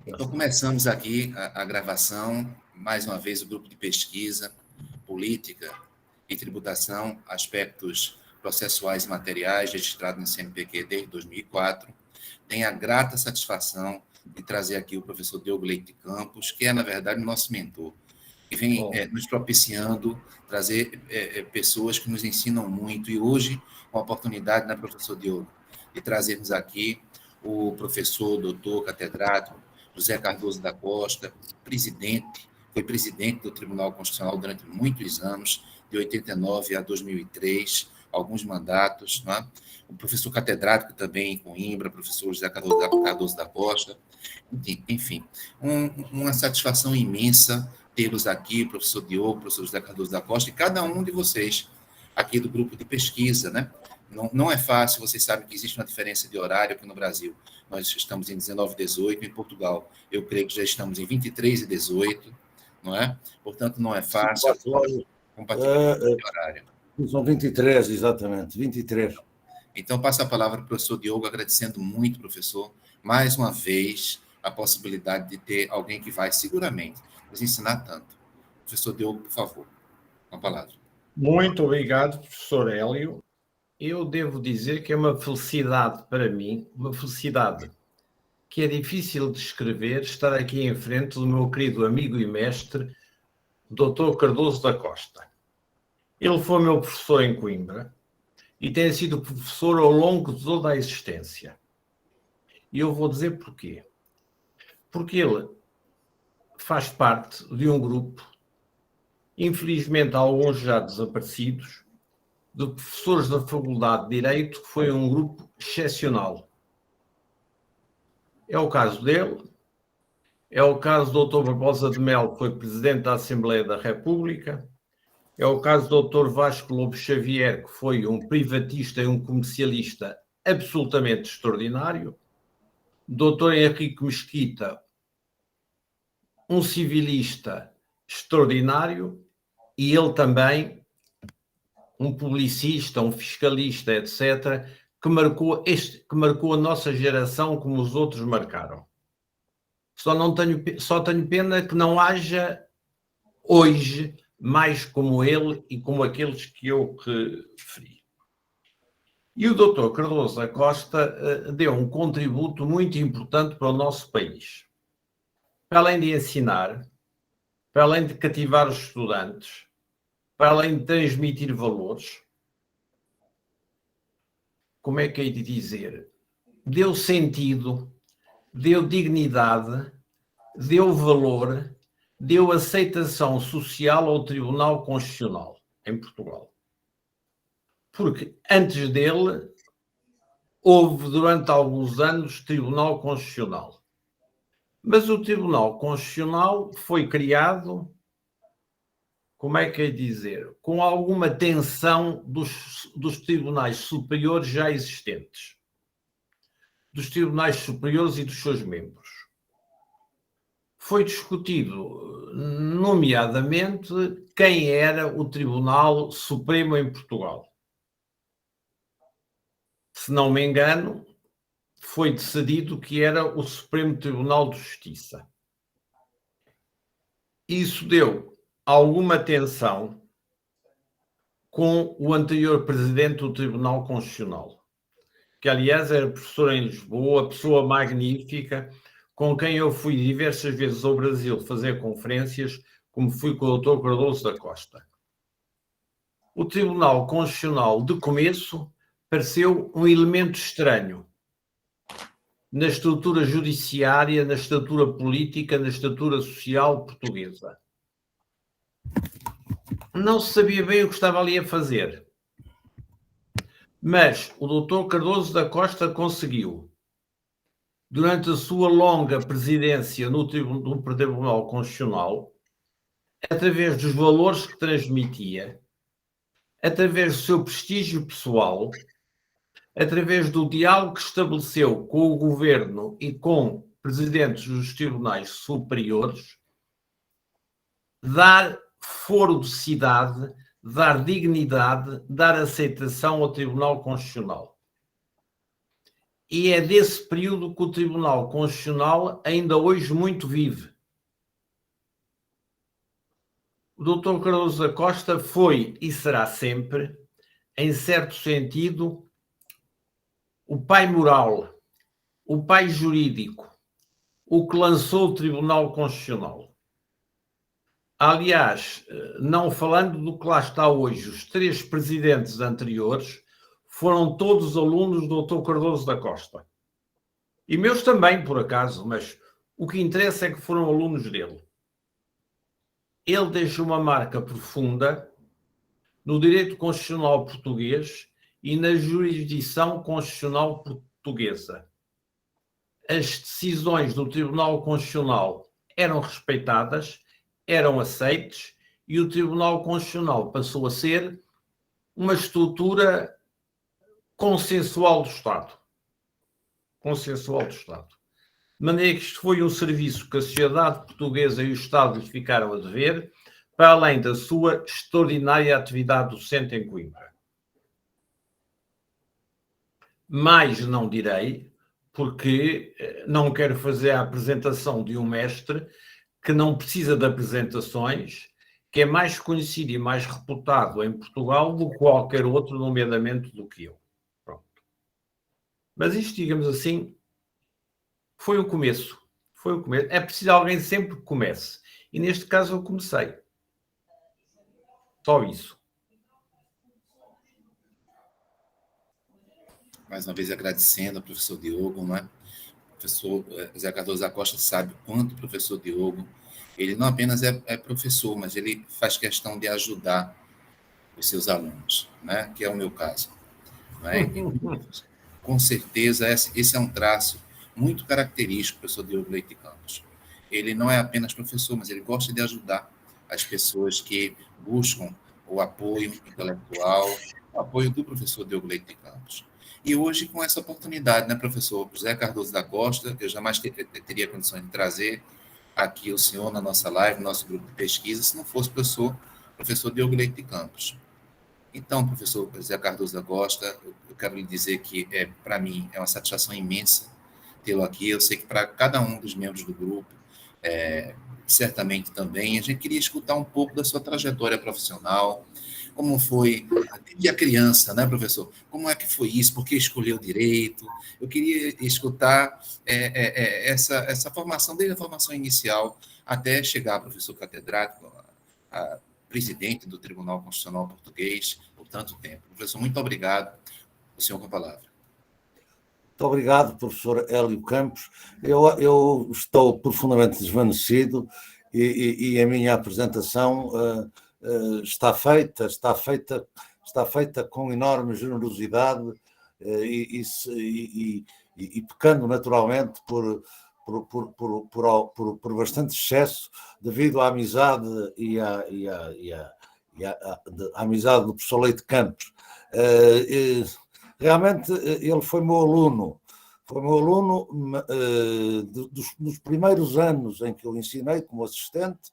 Então, começamos aqui a gravação, mais uma vez, o grupo de pesquisa, política e tributação, aspectos processuais e materiais, registrado no CNPq desde 2004. Tenho a grata satisfação de trazer aqui o professor Diogo Leite de Campos, que é, na verdade, o nosso mentor, que vem nos propiciando trazer pessoas que nos ensinam muito. E hoje, com a oportunidade, né, professor Diogo, de trazermos aqui o professor, doutor, catedrático, José Cardoso da Costa, foi presidente do Tribunal Constitucional durante muitos anos, de 89 a 2003, alguns mandatos, né? O professor catedrático também em Coimbra, professor José Cardoso da Costa, enfim, uma satisfação imensa tê-los aqui, professor Diogo, professor José Cardoso da Costa, e cada um de vocês aqui do grupo de pesquisa, né? Não é fácil, vocês sabem que existe uma diferença de horário aqui no Brasil. Nós estamos em 19h18, em Portugal, eu creio que já estamos em 23h18, não é? Portanto, não é fácil a compatibilidade de horário. São 23, exatamente, 23. Então, passo a palavra para o professor Diogo, agradecendo muito, professor, mais uma vez, a possibilidade de ter alguém que vai seguramente nos ensinar tanto. Professor Diogo, por favor, com a palavra. Muito obrigado, professor Hélio. Eu devo dizer que é uma felicidade para mim, uma felicidade que é difícil de descrever, estar aqui em frente do meu querido amigo e mestre, Dr. Cardoso da Costa. Ele foi meu professor em Coimbra e tem sido professor ao longo de toda a existência. E eu vou dizer porquê. Porque ele faz parte de um grupo, infelizmente alguns já desaparecidos, de professores da Faculdade de Direito, que foi um grupo excepcional. É o caso dele, é o caso do Dr. Barbosa de Melo, que foi Presidente da Assembleia da República, é o caso do Dr. Vasco Lobo Xavier, que foi um privatista e um comercialista absolutamente extraordinário, Dr. Henrique Mesquita, um civilista extraordinário, e ele também um publicista, um fiscalista, etc., que marcou a nossa geração como os outros marcaram. Só tenho pena que não haja hoje mais como ele e como aqueles que eu referi. E o Dr. Cardoso da Costa deu um contributo muito importante para o nosso país. Para além de ensinar, para além de cativar os estudantes, para além de transmitir valores, como é que hei de dizer? Deu sentido, deu dignidade, deu valor, deu aceitação social ao Tribunal Constitucional em Portugal. Porque antes dele houve durante alguns anos Tribunal Constitucional. Mas o Tribunal Constitucional foi criado, como é que é dizer, com alguma tensão dos tribunais superiores já existentes, dos tribunais superiores e dos seus membros. Foi discutido, nomeadamente, quem era o Tribunal Supremo em Portugal. Se não me engano, foi decidido que era o Supremo Tribunal de Justiça. Isso deu alguma tensão com o anterior presidente do Tribunal Constitucional, que aliás era professor em Lisboa, pessoa magnífica, com quem eu fui diversas vezes ao Brasil fazer conferências, como fui com o Dr. Cardoso da Costa. O Tribunal Constitucional, de começo, pareceu um elemento estranho na estrutura judiciária, na estrutura política, na estrutura social portuguesa. Não se sabia bem o que estava ali a fazer. Mas o Dr. Cardoso da Costa conseguiu, durante a sua longa presidência no Tribunal Constitucional, através dos valores que transmitia, através do seu prestígio pessoal, através do diálogo que estabeleceu com o governo e com presidentes dos tribunais superiores, dar foro de cidade, dar dignidade, dar aceitação ao Tribunal Constitucional. e é desse período que o Tribunal Constitucional ainda hoje muito vive. O Dr. Cardoso da Costa foi e será sempre, em certo sentido, o pai moral, o pai jurídico, o que lançou o Tribunal Constitucional. Aliás, não falando do que lá está hoje, os 3 presidentes anteriores foram todos alunos do Dr. Cardoso da Costa. E meus também, por acaso, mas o que interessa é que foram alunos dele. Ele deixou uma marca profunda no direito constitucional português e na jurisdição constitucional portuguesa. As decisões do Tribunal Constitucional eram respeitadas, eram aceites, e o Tribunal Constitucional passou a ser uma estrutura consensual do Estado. Consensual do Estado. De maneira que isto foi um serviço que a sociedade portuguesa e o Estado lhe ficaram a dever, para além da sua extraordinária atividade docente em Coimbra. Mais não direi, porque não quero fazer a apresentação de um mestre que não precisa de apresentações, que é mais conhecido e mais reputado em Portugal do que qualquer outro, nomeadamente do que eu. Pronto. Mas isto, digamos assim, foi o começo. Foi o começo. É preciso alguém sempre que comece. E neste caso eu comecei. Só isso. Mais uma vez agradecendo ao professor Diogo, não é? O professor Zé Cardoso da Costa sabe o quanto o professor Diogo, ele não apenas é professor, mas ele faz questão de ajudar os seus alunos, né? Que é o meu caso. Não é? E, com certeza, esse é um traço muito característico do professor Diogo Leite Campos. Ele não é apenas professor, mas ele gosta de ajudar as pessoas que buscam o apoio intelectual, o apoio do professor Diogo Leite Campos. E hoje, com essa oportunidade, né, professor José Cardoso da Costa, eu jamais teria condições de trazer aqui o senhor na nossa live, no nosso grupo de pesquisa, se não fosse o professor Diogo Leite Campos. Então, professor José Cardoso da Costa, eu quero lhe dizer que, para mim, é uma satisfação imensa tê-lo aqui. Eu sei que para cada um dos membros do grupo, certamente também, a gente queria escutar um pouco da sua trajetória profissional, como foi, desde a criança, né, professor? Como é que foi isso? Por que escolheu direito? Eu queria escutar essa formação, desde a formação inicial até chegar a professor catedrático, a presidente do Tribunal Constitucional Português por tanto tempo. Professor, muito obrigado. O senhor com a palavra. Muito obrigado, professor Hélio Campos. Eu estou profundamente desvanecido e a minha apresentação está feita com enorme generosidade e pecando naturalmente por bastante excesso devido à amizade à amizade do professor Leite Campos. Realmente ele foi meu aluno dos primeiros anos em que eu ensinei como assistente,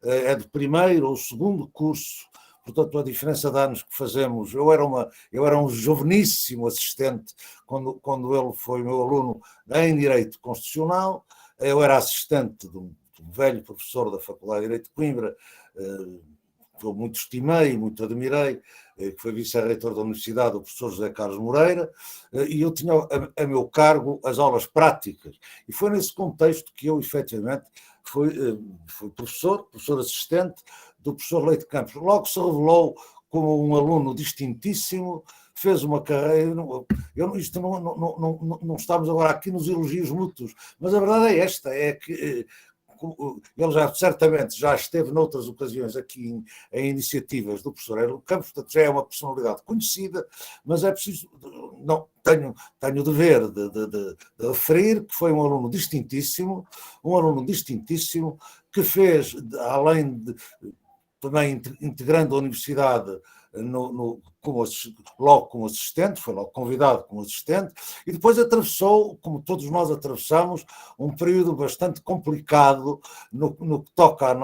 é do primeiro ou segundo curso, portanto a diferença de anos que fazemos, eu era um joveníssimo assistente quando ele foi meu aluno em Direito Constitucional, eu era assistente de um velho professor da Faculdade de Direito de Coimbra, que eu muito estimei, muito admirei, que foi vice-reitor da Universidade, o professor José Carlos Moreira, e eu tinha a meu cargo as aulas práticas. E foi nesse contexto que eu, efetivamente, fui professor assistente do professor Leite Campos. Logo se revelou como um aluno distintíssimo, fez uma carreira... Isto não estamos agora aqui nos elogios mútuos, mas a verdade é esta, é que... Ele certamente já esteve noutras ocasiões aqui em iniciativas do professor Hélio Campos, portanto já é uma personalidade conhecida, mas é preciso, não, tenho o dever de referir que foi um aluno distintíssimo que fez, além de também integrando a universidade logo como assistente, foi logo convidado como assistente, e depois atravessou, como todos nós atravessamos, um período bastante complicado no que toca à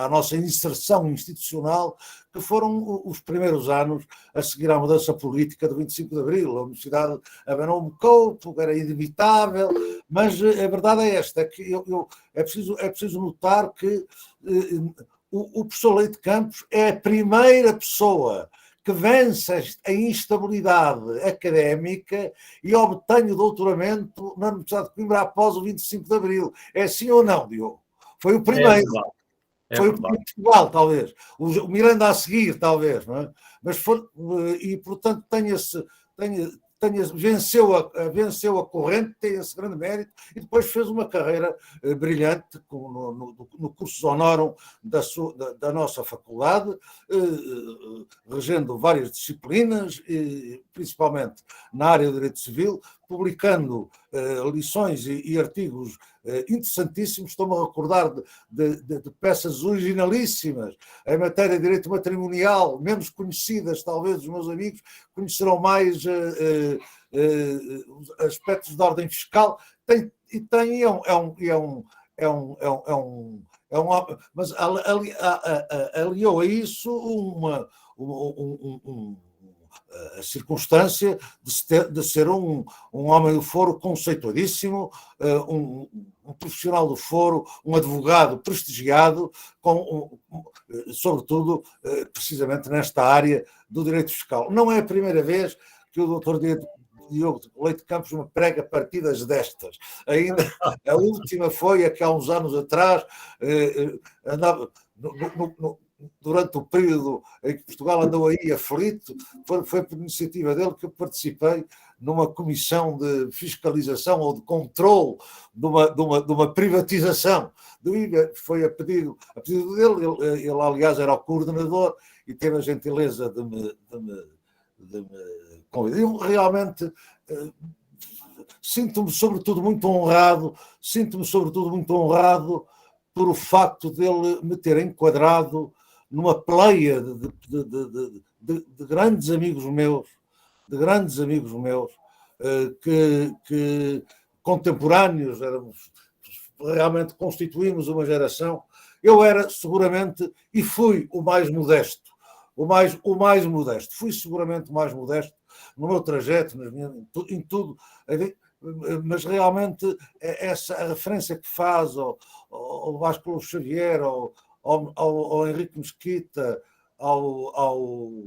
nossa inserção institucional, que foram os primeiros anos a seguir à mudança política do 25 de Abril. A Universidade abanou um bocado, era inevitável, mas a verdade é esta, é que é preciso notar que o professor Leite Campos é a primeira pessoa que vence a instabilidade académica e obtém o doutoramento na Universidade de Coimbra após o 25 de Abril. É assim ou não, Diogo? Foi o primeiro. Foi o primeiro de Portugal, talvez. O Miranda a seguir, talvez. Não é? Mas e, portanto, venceu a corrente, tem esse grande mérito, e depois fez uma carreira brilhante no cursus honorum da nossa faculdade, regendo várias disciplinas, principalmente na área do direito civil, publicando lições e artigos interessantíssimos. Estou-me a recordar de peças originalíssimas em matéria de direito matrimonial, menos conhecidas, talvez os meus amigos conhecerão mais aspectos de ordem fiscal. Mas aliou a isso a circunstância de ser um homem do foro conceituadíssimo, um profissional do foro, um advogado prestigiado, sobretudo, precisamente nesta área do direito fiscal. Não é a primeira vez que o Dr. Diogo Leite Campos me prega partidas destas. Ainda a última foi a que há uns anos atrás andava durante o período em que Portugal andou aí aflito, foi por iniciativa dele que eu participei numa comissão de fiscalização ou de controle de uma privatização do IVA. Foi a pedido dele, ele aliás era o coordenador e teve a gentileza de me convidar. Eu realmente sinto-me sobretudo muito honrado por o facto dele me ter enquadrado numa pleia de grandes amigos meus, que contemporâneos, realmente constituímos uma geração. Eu era seguramente, e fui o mais modesto, fui seguramente o mais modesto no meu trajeto, em tudo, mas realmente essa referência que faz ao Vasco Xavier, ao Henrique Mesquita, ao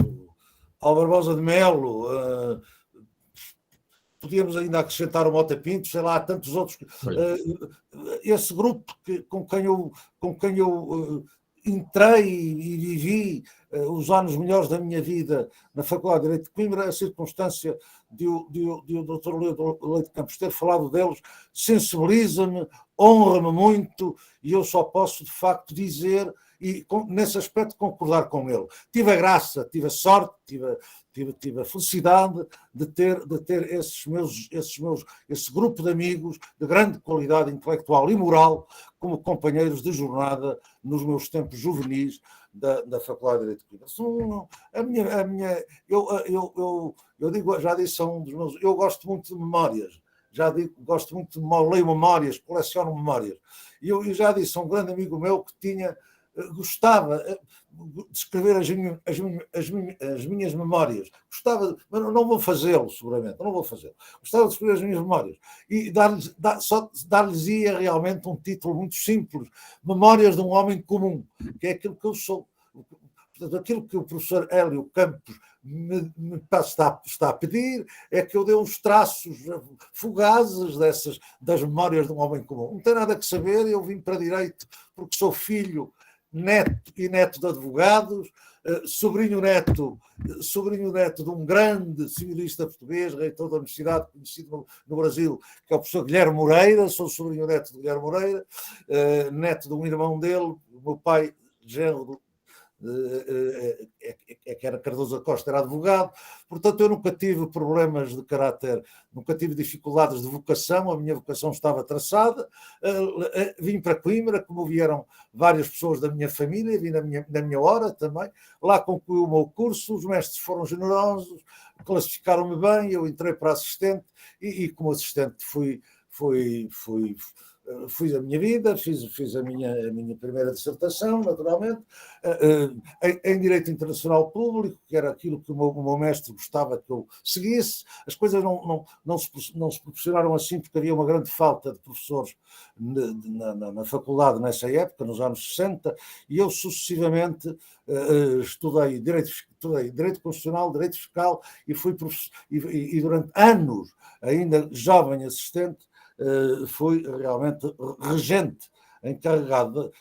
Barbosa de Melo, podíamos ainda acrescentar o Mota Pinto, sei lá, tantos outros. Esse grupo com quem eu entrei e vivi os anos melhores da minha vida na Faculdade de Direito de Coimbra, a circunstância de o Dr. Leite Campos ter falado deles sensibiliza-me, honra-me muito, e eu só posso de facto dizer, e nesse aspecto concordar com ele. Tive a graça, tive a sorte, tive a felicidade de ter esse grupo de amigos de grande qualidade intelectual e moral como companheiros de jornada nos meus tempos juvenis da Faculdade de Direito de Coimbra. Eu digo, já disse a um dos meus, eu gosto muito de memórias, gosto muito de leio memórias, coleciono memórias. E eu já disse a um grande amigo meu que gostava de escrever as minhas memórias. Gostava, mas não vou fazê-lo, seguramente, não vou fazê-lo. Gostava de escrever as minhas memórias e dar-lhes-ia realmente um título muito simples: Memórias de um Homem Comum, que é aquilo que eu sou. Portanto, aquilo que o professor Hélio Campos me está a pedir é que eu dê uns traços fugazes das memórias de um homem comum. Não tem nada que saber, eu vim para direito porque sou filho, neto e neto de advogados, sobrinho neto de um grande civilista português, reitor da universidade, conhecido no Brasil, que é o professor Guilherme Moreira. Sou sobrinho neto de Guilherme Moreira, neto de um irmão dele, o meu pai, genro que era Cardoso da Costa, era advogado, portanto eu nunca tive problemas de caráter, nunca tive dificuldades de vocação, a minha vocação estava traçada. Vim para Coimbra, como vieram várias pessoas da minha família, vim na minha hora também, lá concluí o meu curso, os mestres foram generosos, classificaram-me bem, eu entrei para assistente e como assistente fui a minha vida, fiz a minha primeira dissertação, naturalmente, em Direito Internacional Público, que era aquilo que o meu mestre gostava que eu seguisse. As coisas não se proporcionaram assim, porque havia uma grande falta de professores na faculdade nessa época, nos anos 60, e eu sucessivamente estudei Direito Constitucional, Direito Fiscal, e durante anos, ainda jovem assistente, fui realmente regente, encarregado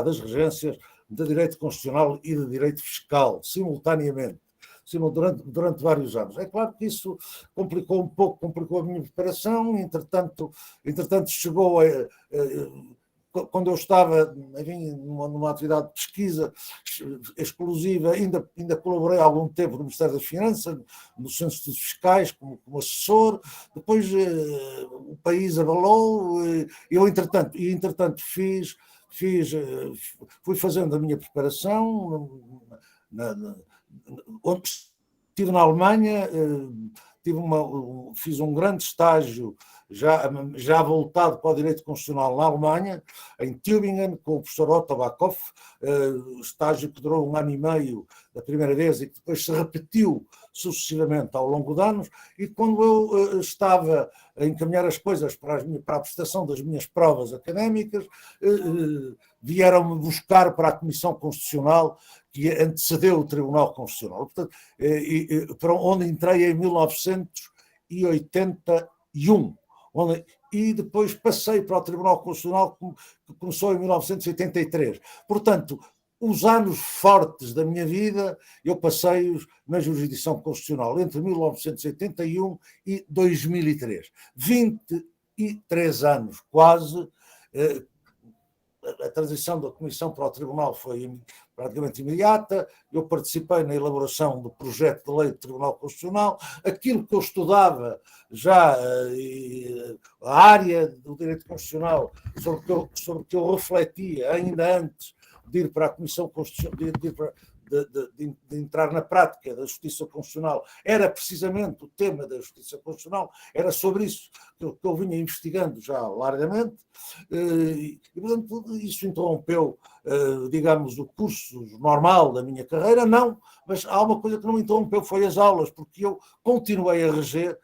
das regências de Direito Constitucional e de Direito Fiscal, simultaneamente, durante vários anos. É claro que isso complicou a minha preparação, entretanto chegou quando eu estava, enfim, numa atividade de pesquisa exclusiva, ainda colaborei há algum tempo no Ministério das Finanças, no Centro de Estudos Fiscais, como assessor. Depois o país abalou, eu entretanto fui fazendo a minha preparação, onde estive na Alemanha, fiz um grande estágio já voltado para o direito constitucional na Alemanha, em Tübingen, com o professor Otto Backhoff, estágio que durou 1 ano e meio da primeira vez e que depois se repetiu sucessivamente ao longo de anos. E quando eu estava a encaminhar as coisas para a prestação das minhas provas académicas, vieram-me buscar para a Comissão Constitucional que antecedeu o Tribunal Constitucional, portanto, para onde entrei em 1981. E depois passei para o Tribunal Constitucional, que começou em 1983. Portanto, os anos fortes da minha vida, eu passei-os na jurisdição constitucional, entre 1981 e 2003. 23 anos, quase. A transição da Comissão para o Tribunal foi praticamente imediata. Eu participei na elaboração do projeto de lei do Tribunal Constitucional. Aquilo que eu estudava já, a área do direito constitucional, sobre que eu refletia ainda antes de ir para a Comissão Constitucional, de entrar na prática da Justiça Constitucional, era precisamente o tema da Justiça Constitucional, era sobre isso que eu vinha investigando já largamente, e portanto isso interrompeu, digamos, o curso normal da minha carreira, não, mas há uma coisa que não me interrompeu, foi as aulas, porque eu continuei a reger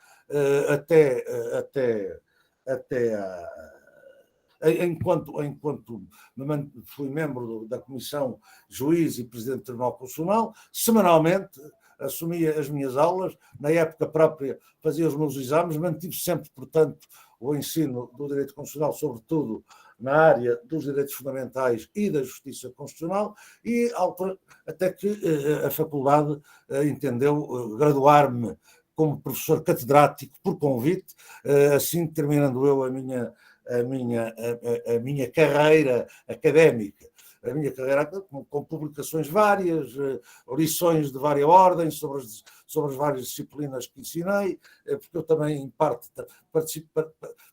enquanto fui membro da Comissão Juiz e Presidente do Tribunal Constitucional, semanalmente assumia as minhas aulas, na época própria fazia os meus exames, mantive sempre, portanto, o ensino do direito constitucional, sobretudo na área dos direitos fundamentais e da justiça constitucional, e até que a faculdade entendeu graduar-me como professor catedrático por convite, assim terminando eu a minha carreira académica, com publicações várias, lições de várias ordens sobre as várias disciplinas que ensinei, porque eu também, em parte,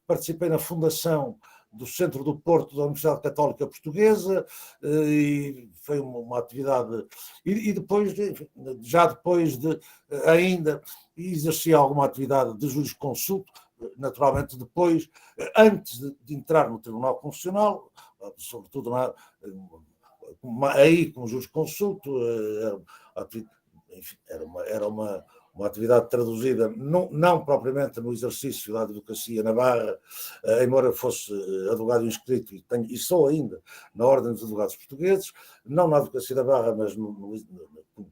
participei na fundação do Centro do Porto da Universidade Católica Portuguesa, e foi uma atividade, e depois, já depois de ainda exerci alguma atividade de jurisconsulto, naturalmente depois, antes de entrar no Tribunal Constitucional, sobretudo aí com o jurisconsulto, era uma atividade traduzida, não propriamente no exercício da advocacia na Barra, embora eu fosse advogado inscrito e sou ainda na Ordem dos Advogados Portugueses, não na advocacia da Barra, mas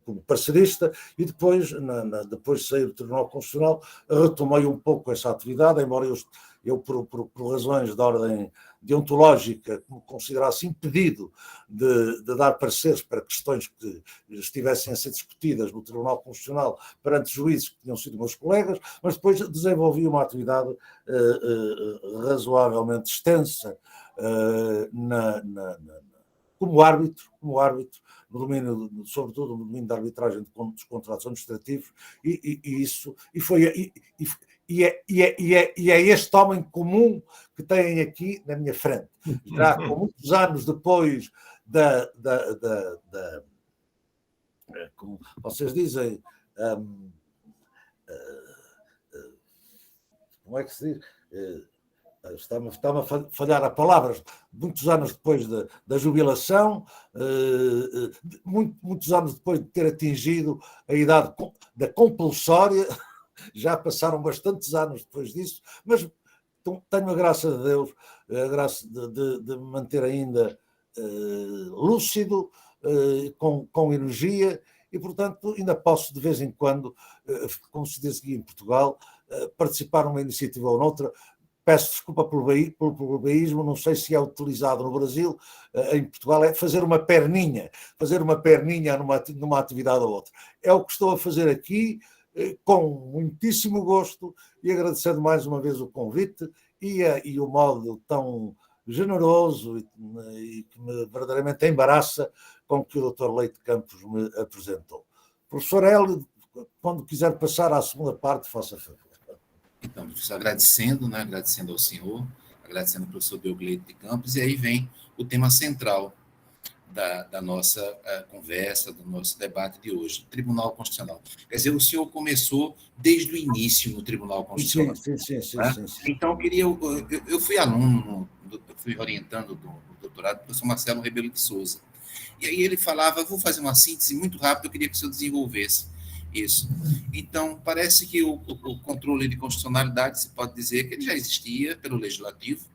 como parcerista, e depois de sair do Tribunal Constitucional, retomei um pouco essa atividade, embora eu por razões de ordem deontológica, me considerasse impedido de dar pareceres para questões que estivessem a ser discutidas no Tribunal Constitucional perante juízes que tinham sido meus colegas, mas depois desenvolvi uma atividade razoavelmente extensa como árbitro, no domínio, sobretudo no domínio da arbitragem dos contratos administrativos, e é este homem comum que têm aqui na minha frente. Já com muitos anos depois como vocês dizem, como é que se diz? Está-me a falhar a palavra, muitos anos depois da jubilação, muitos anos depois de ter atingido a idade da compulsória, já passaram bastantes anos depois disso, mas tenho a graça de Deus, a graça de me manter ainda lúcido, com energia, e portanto ainda posso de vez em quando, como se diz aqui em Portugal, participar numa iniciativa ou noutra. Peço desculpa pelo baísmo, não sei se é utilizado no Brasil, em Portugal é fazer uma perninha numa atividade ou outra. É o que estou a fazer aqui, com muitíssimo gosto, e agradecendo mais uma vez o convite e o modo tão generoso e que me verdadeiramente embaraça com que o Dr. Leite Campos me apresentou. Professor Hélio, quando quiser passar à segunda parte, faça favor. Então, professor, agradecendo ao senhor, agradecendo ao professor Deogleito de Campos, e aí vem o tema central da nossa conversa, do nosso debate de hoje, Tribunal Constitucional. Quer dizer, o senhor começou desde o início no Tribunal Constitucional. Sim. Então, eu fui aluno, eu fui orientando do doutorado do professor Marcelo Rebelo de Souza. E aí ele falava, vou fazer uma síntese muito rápida, eu queria que o senhor desenvolvesse isso. Então, parece que o controle de constitucionalidade, se pode dizer que ele já existia pelo legislativo,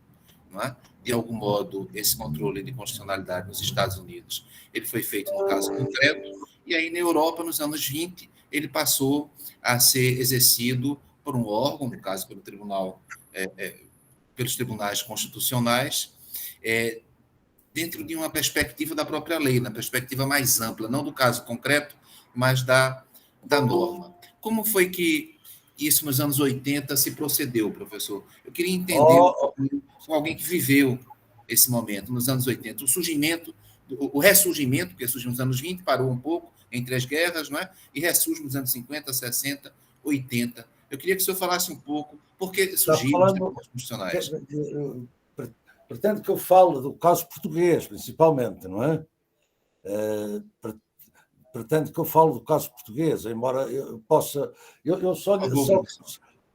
não é? De algum modo, esse controle de constitucionalidade nos Estados Unidos, ele foi feito no caso concreto, e aí na Europa, nos anos 20, ele passou a ser exercido por um órgão, no caso pelo tribunal, pelos tribunais constitucionais, dentro de uma perspectiva da própria lei, na perspectiva mais ampla, não do caso concreto, mas da norma. Como foi que isso nos anos 80 se procedeu, professor? Eu queria entender com alguém que viveu esse momento, nos anos 80, o surgimento, o ressurgimento, porque surgiu nos anos 20, parou um pouco entre as guerras, não é? E ressurge nos anos 50, 60, 80. Eu queria que o senhor falasse um pouco por que surgiram os tribunais constitucionais. Pretendo que eu fale do caso português, principalmente, não é? Pretendo que eu fale do caso português, embora eu possa... Eu só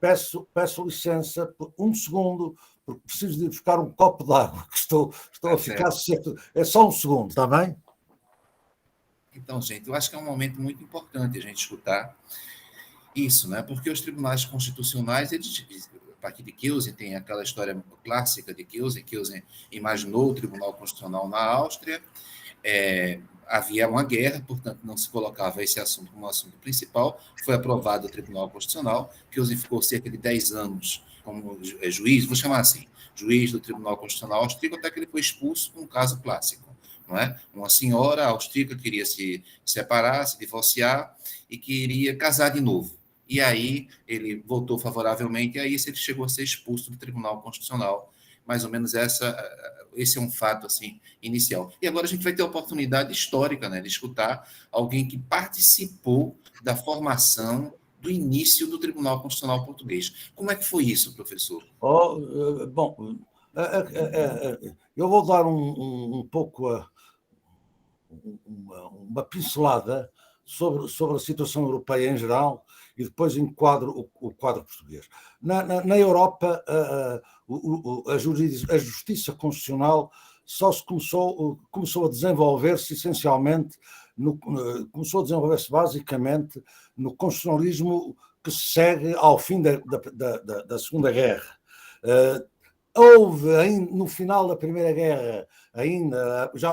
peço licença por um segundo, porque preciso de ir buscar um copo d'água, que estou a ficar seco. É só um segundo, está bem? Então, gente, eu acho que é um momento muito importante a gente escutar isso, né? Porque os tribunais constitucionais, eles, a partir de Kelsen, tem aquela história clássica de Kelsen. Kelsen imaginou o Tribunal Constitucional na Áustria, havia uma guerra, portanto, não se colocava esse assunto como assunto principal, foi aprovado o Tribunal Constitucional, Kelsen ficou cerca de 10 anos como juiz, vou chamar assim, juiz do Tribunal Constitucional austríaco, até que ele foi expulso por um caso clássico, não é? Uma senhora austríaca queria se separar, se divorciar, e queria casar de novo. E aí ele votou favoravelmente, e aí ele chegou a ser expulso do Tribunal Constitucional. Mais ou menos esse é um fato assim, inicial. E agora a gente vai ter a oportunidade histórica, né, de escutar alguém que participou da formação do início do Tribunal Constitucional Português. Como é que foi isso, professor? Bom, eu vou dar um pouco uma pincelada sobre a situação europeia em geral e depois enquadro o quadro português. Na Europa, a justiça constitucional só se começou a desenvolver-se essencialmente, começou a desenvolver-se basicamente no constitucionalismo que se segue ao fim da Segunda Guerra. Houve, no final da Primeira Guerra, ainda já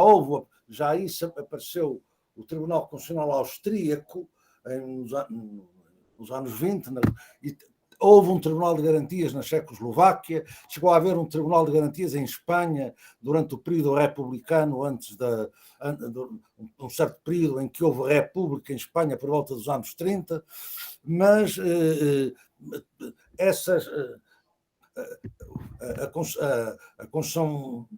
houve, já aí apareceu o Tribunal Constitucional Austríaco, nos anos 20, e houve um Tribunal de Garantias na Checoslováquia, chegou a haver um Tribunal de Garantias em Espanha durante o período republicano, antes de um certo período em que houve república em Espanha por volta dos anos 30, mas a Constituição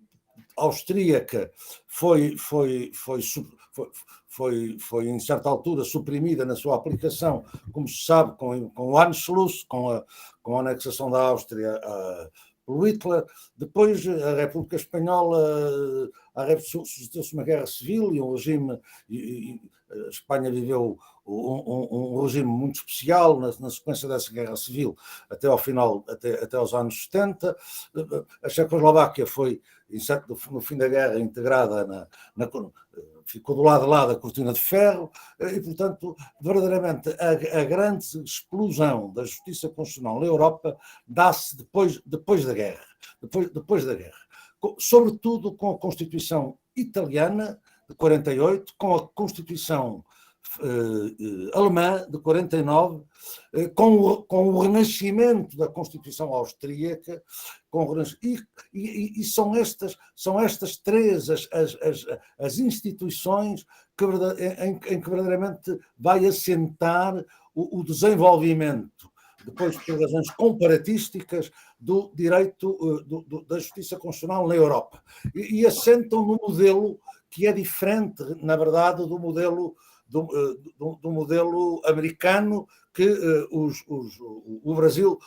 austríaca foi em certa altura suprimida na sua aplicação, como se sabe, com o Anschluss, com a anexação da Áustria pelo Hitler. Depois a República Espanhola sucedeu-se uma guerra civil e um regime, a Espanha viveu um regime muito especial na sequência dessa guerra civil até ao final, até aos anos 70. A Checoslováquia foi, no fim da guerra, integrada ficou do lado de lá da cortina de ferro, e, portanto, verdadeiramente a grande explosão da justiça constitucional na Europa dá-se depois da guerra. Depois da guerra. Sobretudo com a Constituição italiana de 48, com a Constituição alemã de 49, com o renascimento da Constituição austríaca, e são estas três as instituições em que verdadeiramente vai assentar o desenvolvimento, depois por razões comparatísticas, do direito da justiça constitucional na Europa, e assentam no modelo que é diferente, na verdade, do modelo americano que o Brasil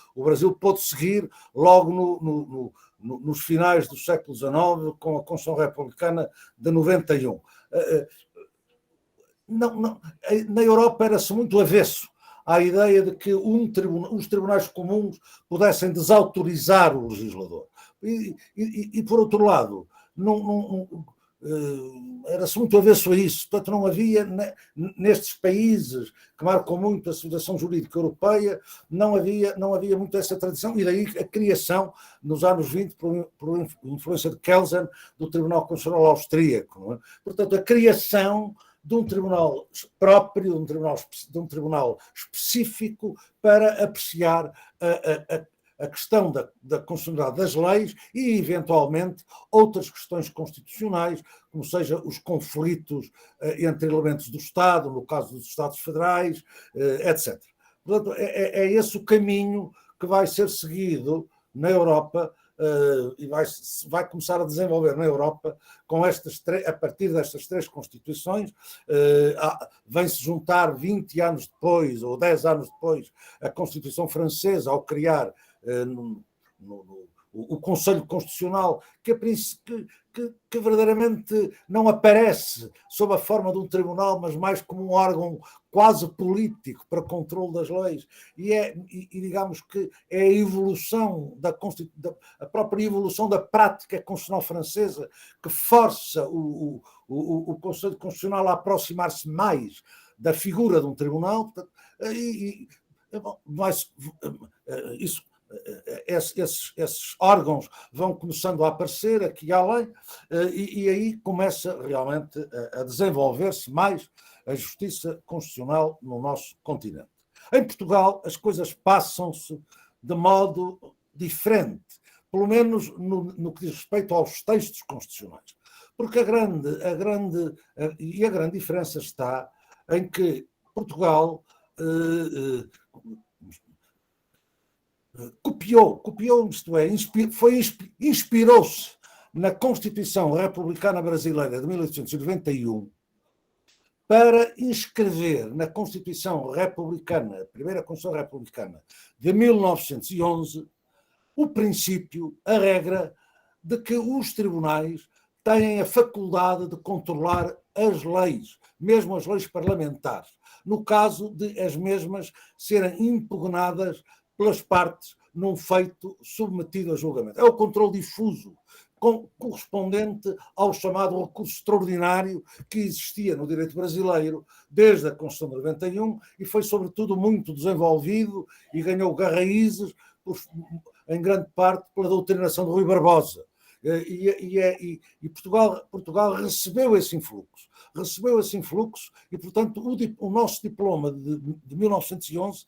pôde seguir logo nos finais do século XIX, com a Constituição Republicana de 91. Na Europa era-se muito avesso à ideia de que os tribunais comuns pudessem desautorizar o legislador. E por outro lado, era-se muito avesso a isso. Portanto, não havia, nestes países que marcam muito a civilização jurídica europeia, não havia muito essa tradição, e daí a criação, nos anos 20, por influência de Kelsen, do Tribunal Constitucional Austríaco. Não é? Portanto, a criação de um tribunal próprio, de um tribunal específico para apreciar a questão da constitucionalidade das leis e, eventualmente, outras questões constitucionais, como seja os conflitos entre elementos do Estado, no caso dos Estados Federais, etc. Portanto, é esse o caminho que vai ser seguido na Europa, e vai começar a desenvolver na Europa a partir destas três constituições. Vem-se juntar 20 anos depois, ou 10 anos depois, a Constituição Francesa, ao criar o Conselho Constitucional, que verdadeiramente não aparece sob a forma de um tribunal, mas mais como um órgão quase político para controle das leis, e digamos que é a evolução a própria evolução da prática constitucional francesa que força o Conselho Constitucional a aproximar-se mais da figura de um tribunal. Esses órgãos vão começando a aparecer aqui além, e aí começa realmente a desenvolver-se mais a justiça constitucional no nosso continente. Em Portugal, as coisas passam-se de modo diferente, pelo menos no que diz respeito aos textos constitucionais, porque a grande diferença está em que Portugal copiou, isto é, inspirou-se na Constituição Republicana Brasileira de 1891 para inscrever na Constituição Republicana, a primeira Constituição Republicana de 1911, o princípio, a regra de que os tribunais têm a faculdade de controlar as leis, mesmo as leis parlamentares, no caso de as mesmas serem impugnadas pelas partes num feito submetido a julgamento. É o controle difuso, correspondente ao chamado recurso extraordinário que existia no direito brasileiro desde a Constituição de 91 e foi, sobretudo, muito desenvolvido e ganhou raízes, em grande parte, pela doutrinação de Rui Barbosa. E Portugal recebeu esse influxo e, portanto, o nosso diploma de 1911,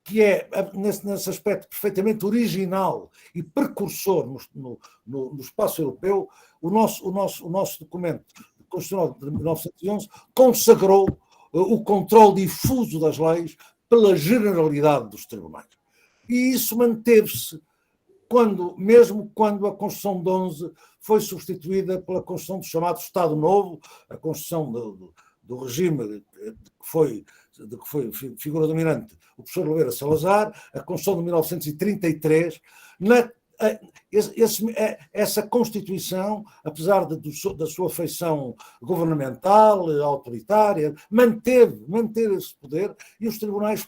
que é, nesse aspecto, perfeitamente original e precursor no espaço europeu, o nosso documento constitucional de 1911 consagrou o controle difuso das leis pela generalidade dos tribunais. E isso manteve-se mesmo quando a Constituição de 11 foi substituída pela Constituição do chamado Estado Novo, a Constituição do regime de que foi figura dominante o professor Oliveira Salazar, a Constituição de 1933, essa Constituição, apesar da sua feição governamental, autoritária, manteve esse poder, e os tribunais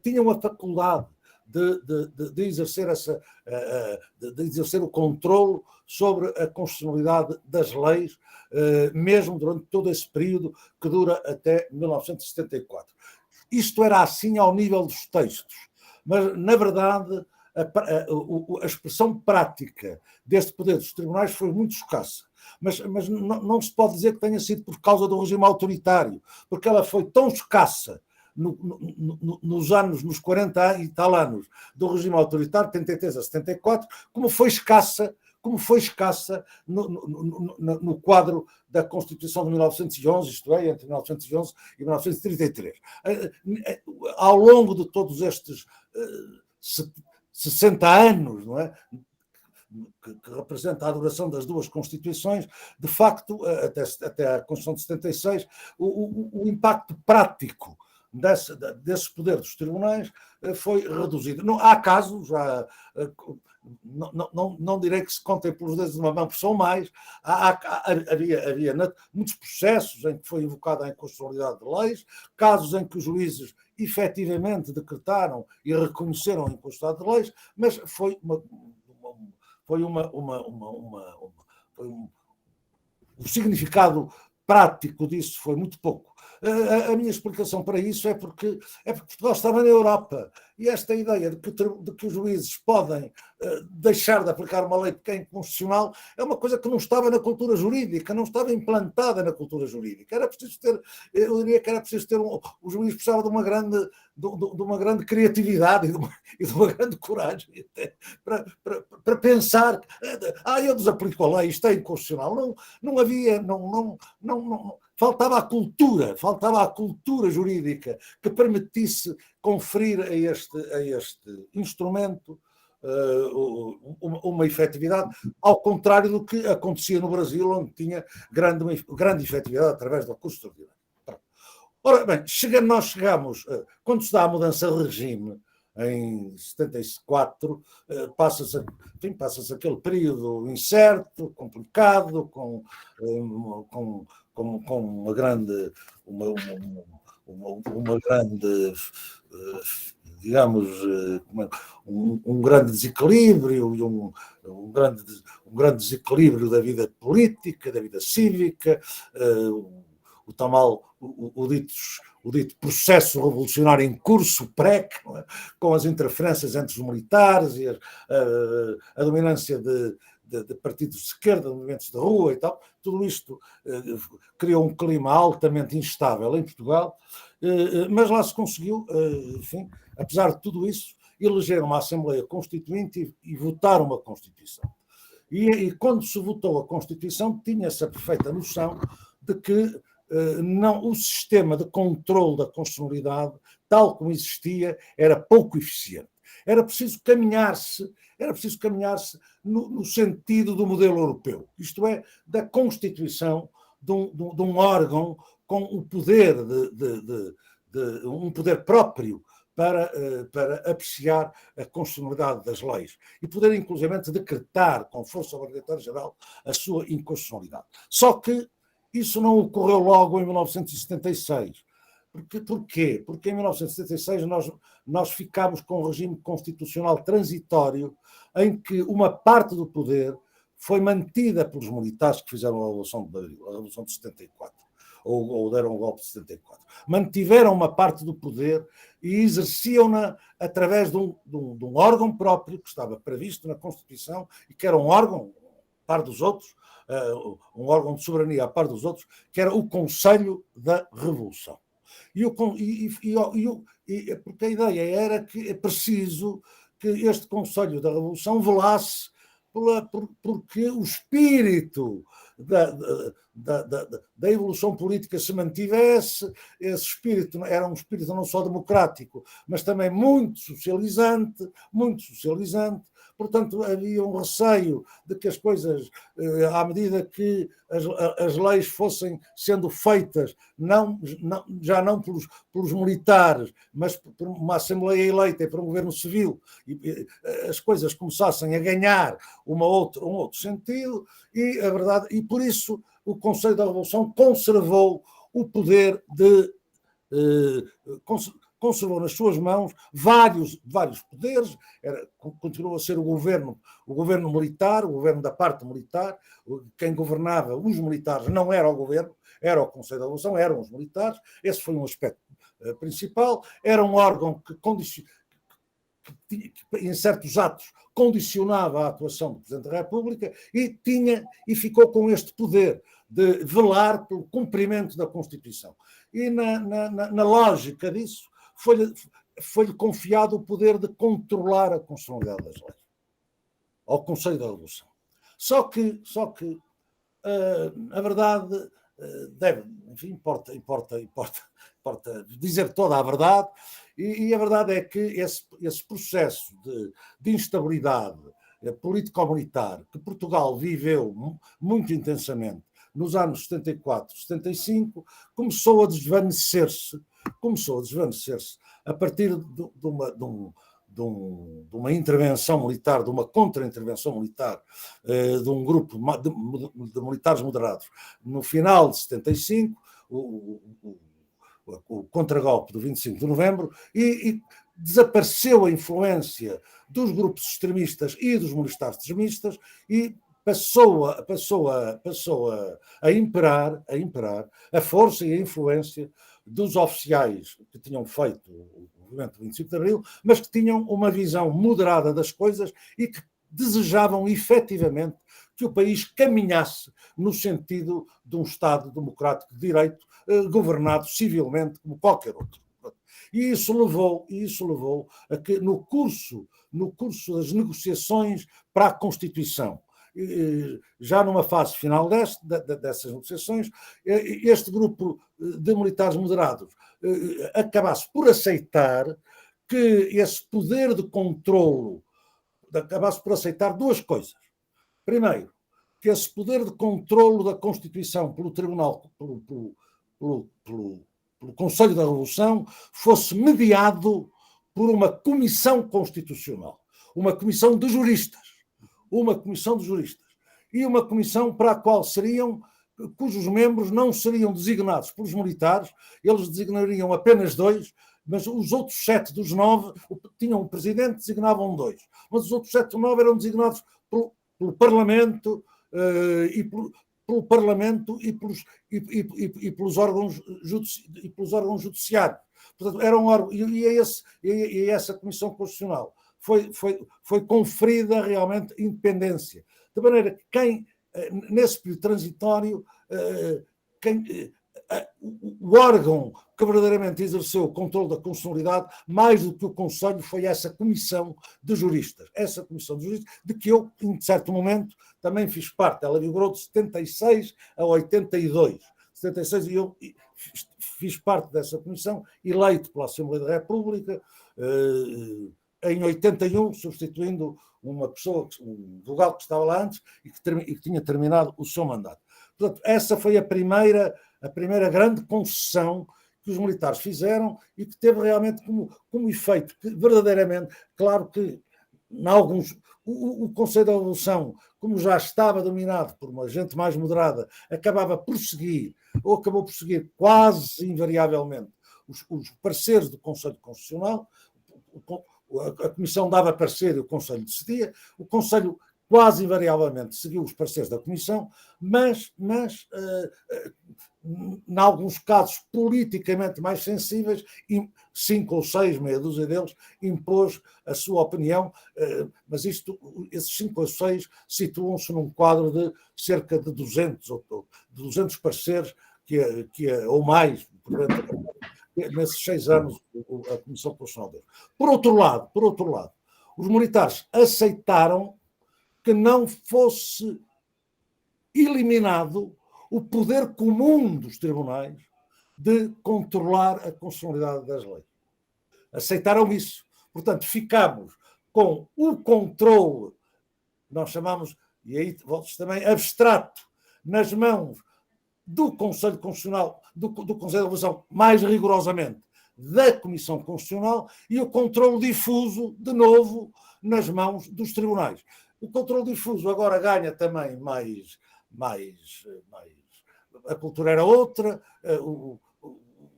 tinham a faculdade de exercer o controle sobre a constitucionalidade das leis, mesmo durante todo esse período que dura até 1974. Isto era assim ao nível dos textos, mas, na verdade, a expressão prática deste poder dos tribunais foi muito escassa. Mas não se pode dizer que tenha sido por causa do regime autoritário, porque ela foi tão escassa nos 40 e tal anos do regime autoritário, de 73 a 74, como foi escassa no quadro da Constituição de 1911, isto é, entre 1911 e 1933. Ao longo de todos estes 60 anos, não é? Que representa a duração das duas Constituições, de facto, até a Constituição de 76, o impacto prático desse poder dos tribunais foi reduzido. Não, há casos, não direi que se contem pelos dedos de uma mão, porque são mais. Havia muitos processos em que foi invocada a inconstitucionalidade de leis, casos em que os juízes efetivamente decretaram e reconheceram a inconstitucionalidade de leis, mas o significado prático disso foi muito pouco. A minha explicação para isso é porque Portugal estava na Europa, e esta ideia de que os juízes podem deixar de aplicar uma lei porque é inconstitucional é uma coisa que não estava na cultura jurídica, não estava implantada na cultura jurídica. Eu diria que era preciso ter o juiz precisava de uma grande criatividade e de uma grande coragem até, para pensar, eu desaplico a lei, isto é inconstitucional. Não havia, faltava a cultura jurídica que permitisse conferir a este instrumento uma efetividade, ao contrário do que acontecia no Brasil, onde tinha grande efetividade através do recurso extraordinário. Ora bem, nós chegamos, quando se dá a mudança de regime, em 74, passa-se aquele período incerto, complicado, com uma grande, digamos, um grande desequilíbrio e um grande desequilíbrio da vida política, da vida cívica, o dito processo revolucionário em curso, PREC, com as interferências entre os militares e a dominância de partidos de esquerda, de movimentos de rua e tal. Tudo isto criou um clima altamente instável em Portugal, mas lá se conseguiu, enfim, apesar de tudo isso, eleger uma Assembleia Constituinte e votar uma Constituição. E quando se votou a Constituição, tinha-se a perfeita noção de que o sistema de controle da constitucionalidade, tal como existia, era pouco eficiente. Era preciso caminhar-se no sentido do modelo europeu, isto é, da constituição de um órgão com o poder um poder próprio para apreciar a constitucionalidade das leis e poder, inclusivamente, decretar com força obrigatória geral a sua inconstitucionalidade. Só que isso não ocorreu logo em 1976. Porquê? Porque em 1976 nós ficámos com um regime constitucional transitório em que uma parte do poder foi mantida pelos militares que fizeram a Revolução de 74, ou deram o golpe de 74. Mantiveram uma parte do poder e exerciam-na através de um órgão próprio que estava previsto na Constituição e que era um órgão, a par dos outros, um órgão de soberania a par dos outros, que era o Conselho da Revolução. Porque a ideia era que é preciso que este Conselho da Revolução velasse porque o espírito da evolução política se mantivesse, esse espírito era um espírito não só democrático, mas também muito socializante, portanto havia um receio de que as coisas, à medida que as leis fossem sendo feitas, já não pelos militares, mas por uma Assembleia eleita e por um governo civil, e as coisas começassem a ganhar um outro sentido, e a verdade, e por isso o Conselho da Revolução conservou o poder conservou nas suas mãos vários poderes, continuou a ser o governo militar, o governo da parte militar, quem governava os militares não era o governo, era o Conselho da Revolução, eram os militares, esse foi um aspecto principal, era um órgão que em certos atos condicionava a atuação do Presidente da República e ficou com este poder de velar pelo cumprimento da Constituição. E na lógica disso, foi-lhe confiado o poder de controlar a constitucionalidade das leis ao Conselho da Revolução. Só que a verdade enfim, importa dizer toda a verdade, e a verdade é que esse processo de instabilidade político-militar que Portugal viveu muito intensamente nos anos 74, 75, começou a desvanecer-se a partir de uma intervenção militar, de uma contra-intervenção militar, de um grupo de militares moderados. No final de 75, o contragolpe do 25 de novembro, e desapareceu a influência dos grupos extremistas e dos militares extremistas, e passou a imperar a força e a influência dos oficiais que tinham feito o movimento do 25 de Abril, mas que tinham uma visão moderada das coisas e que desejavam efetivamente que o país caminhasse no sentido de um Estado democrático de direito, governado civilmente como qualquer outro. E isso levou a que no curso das negociações para a Constituição, já numa fase final dessas negociações, este grupo de militares moderados acabasse por aceitar que esse poder de controlo, acabasse por aceitar duas coisas. Primeiro, que esse poder de controlo da Constituição pelo Tribunal, pelo Conselho da Revolução, fosse mediado por uma comissão constitucional, uma comissão de juristas, e uma comissão para a qual cujos membros não seriam designados pelos militares, eles designariam apenas 2, mas os outros 7 dos 9 tinham um presidente, designavam 2, mas os outros 7 dos 9 eram designados pelo Parlamento pelo Parlamento e pelos órgãos judiciários. Portanto, era um órgão, e essa Comissão Constitucional foi conferida realmente independência. De maneira que nesse período transitório, o órgão que verdadeiramente exerceu o controle da constitucionalidade, mais do que o Conselho, foi essa comissão de juristas. Essa comissão de juristas, de que eu, em certo momento, também fiz parte. Ela vigorou de 76 a 82. 76, e eu fiz parte dessa comissão, eleito pela Assembleia da República, em 81, substituindo uma pessoa, um vogal que estava lá antes e que tinha terminado o seu mandato. Portanto, essa foi a primeira grande concessão que os militares fizeram e que teve realmente como efeito que verdadeiramente, claro que o Conselho da Revolução, como já estava dominado por uma gente mais moderada, acabou por seguir quase invariavelmente os pareceres do Conselho Constitucional. A Comissão dava parecer e o Conselho decidia. O Conselho quase invariavelmente seguiu os pareceres da Comissão, mas em alguns casos politicamente mais sensíveis, 5 ou 6, meia dúzia deles, impôs a sua opinião, mas esses 5 ou 6 situam-se num quadro de cerca de 200 pareceres ou mais, nesses 6 anos a Comissão Constitucional deu. Por outro lado, os militares aceitaram que não fosse eliminado o poder comum dos tribunais de controlar a constitucionalidade das leis. Aceitaram isso. Portanto, ficamos com o controle, nós chamamos, e aí volto também, abstrato, nas mãos do Conselho Constitucional, do Conselho de Revolução, mais rigorosamente, da Comissão Constitucional, e o controle difuso, de novo, nas mãos dos tribunais. O controle difuso agora ganha também mais a cultura era outra,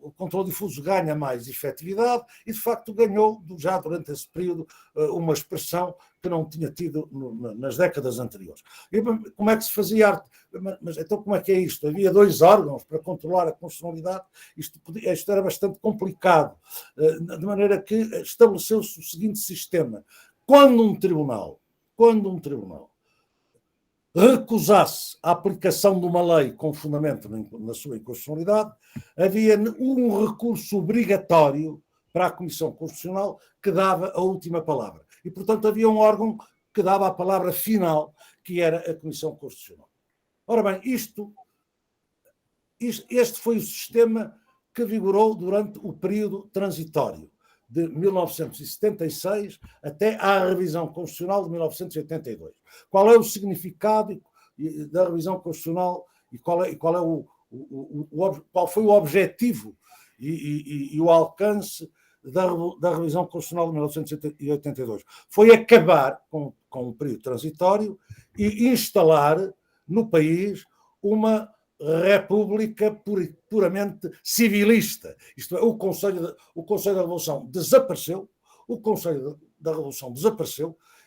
o controle difuso ganha mais efetividade e, de facto, ganhou, já durante esse período, uma expressão que não tinha tido nas décadas anteriores. E como é que se fazia arte? Mas então como é que é isto? Havia 2 órgãos para controlar a constitucionalidade, isto era bastante complicado, de maneira que estabeleceu-se o seguinte sistema: quando um tribunal recusasse a aplicação de uma lei com fundamento na sua inconstitucionalidade, havia um recurso obrigatório para a Comissão Constitucional que dava a última palavra. E, portanto, havia um órgão que dava a palavra final, que era a Comissão Constitucional. Ora bem, este foi o sistema que vigorou durante o período transitório, de 1976 até à revisão constitucional de 1982. Qual é o significado da revisão constitucional e qual foi o objetivo e o alcance da revisão constitucional de 1982? Foi acabar com o período transitório e instalar no país uma república puramente civilista. Isto é, o Conselho da Revolução desapareceu,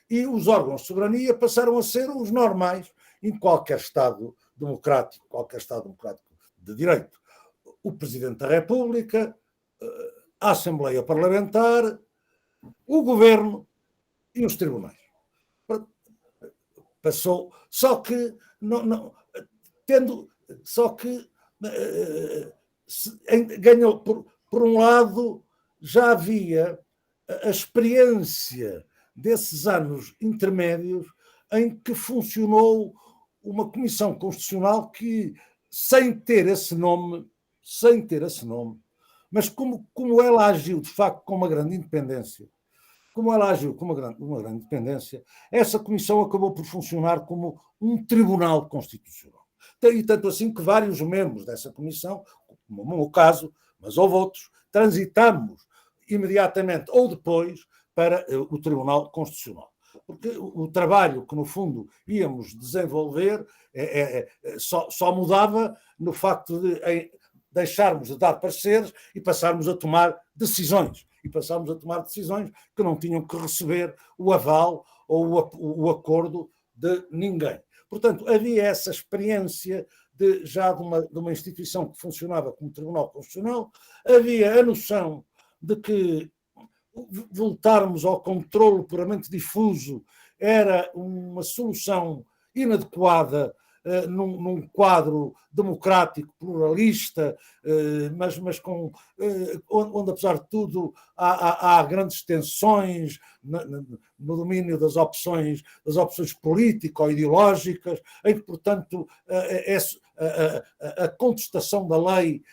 e os órgãos de soberania passaram a ser os normais em qualquer Estado democrático de direito. O Presidente da República, a Assembleia Parlamentar, o Governo e os tribunais. Passou, só que ganhou, por um lado, já havia a experiência desses anos intermédios em que funcionou uma Comissão Constitucional que, sem ter esse nome, mas como ela agiu, de facto, com uma grande independência, essa comissão acabou por funcionar como um tribunal constitucional. E tanto assim que vários membros dessa comissão, como no meu caso, mas houve outros, transitamos imediatamente ou depois para o Tribunal Constitucional. Porque o trabalho que, no fundo, íamos desenvolver só mudava no facto de deixarmos de dar pareceres e passarmos a tomar decisões. Que não tinham que receber o aval ou o acordo de ninguém. Portanto, havia essa experiência de uma instituição que funcionava como Tribunal Constitucional, havia a noção de que voltarmos ao controle puramente difuso era uma solução inadequada num quadro democrático, pluralista, mas onde, apesar de tudo, há grandes tensões no domínio das opções político-ideológicas, em que, portanto, a contestação da lei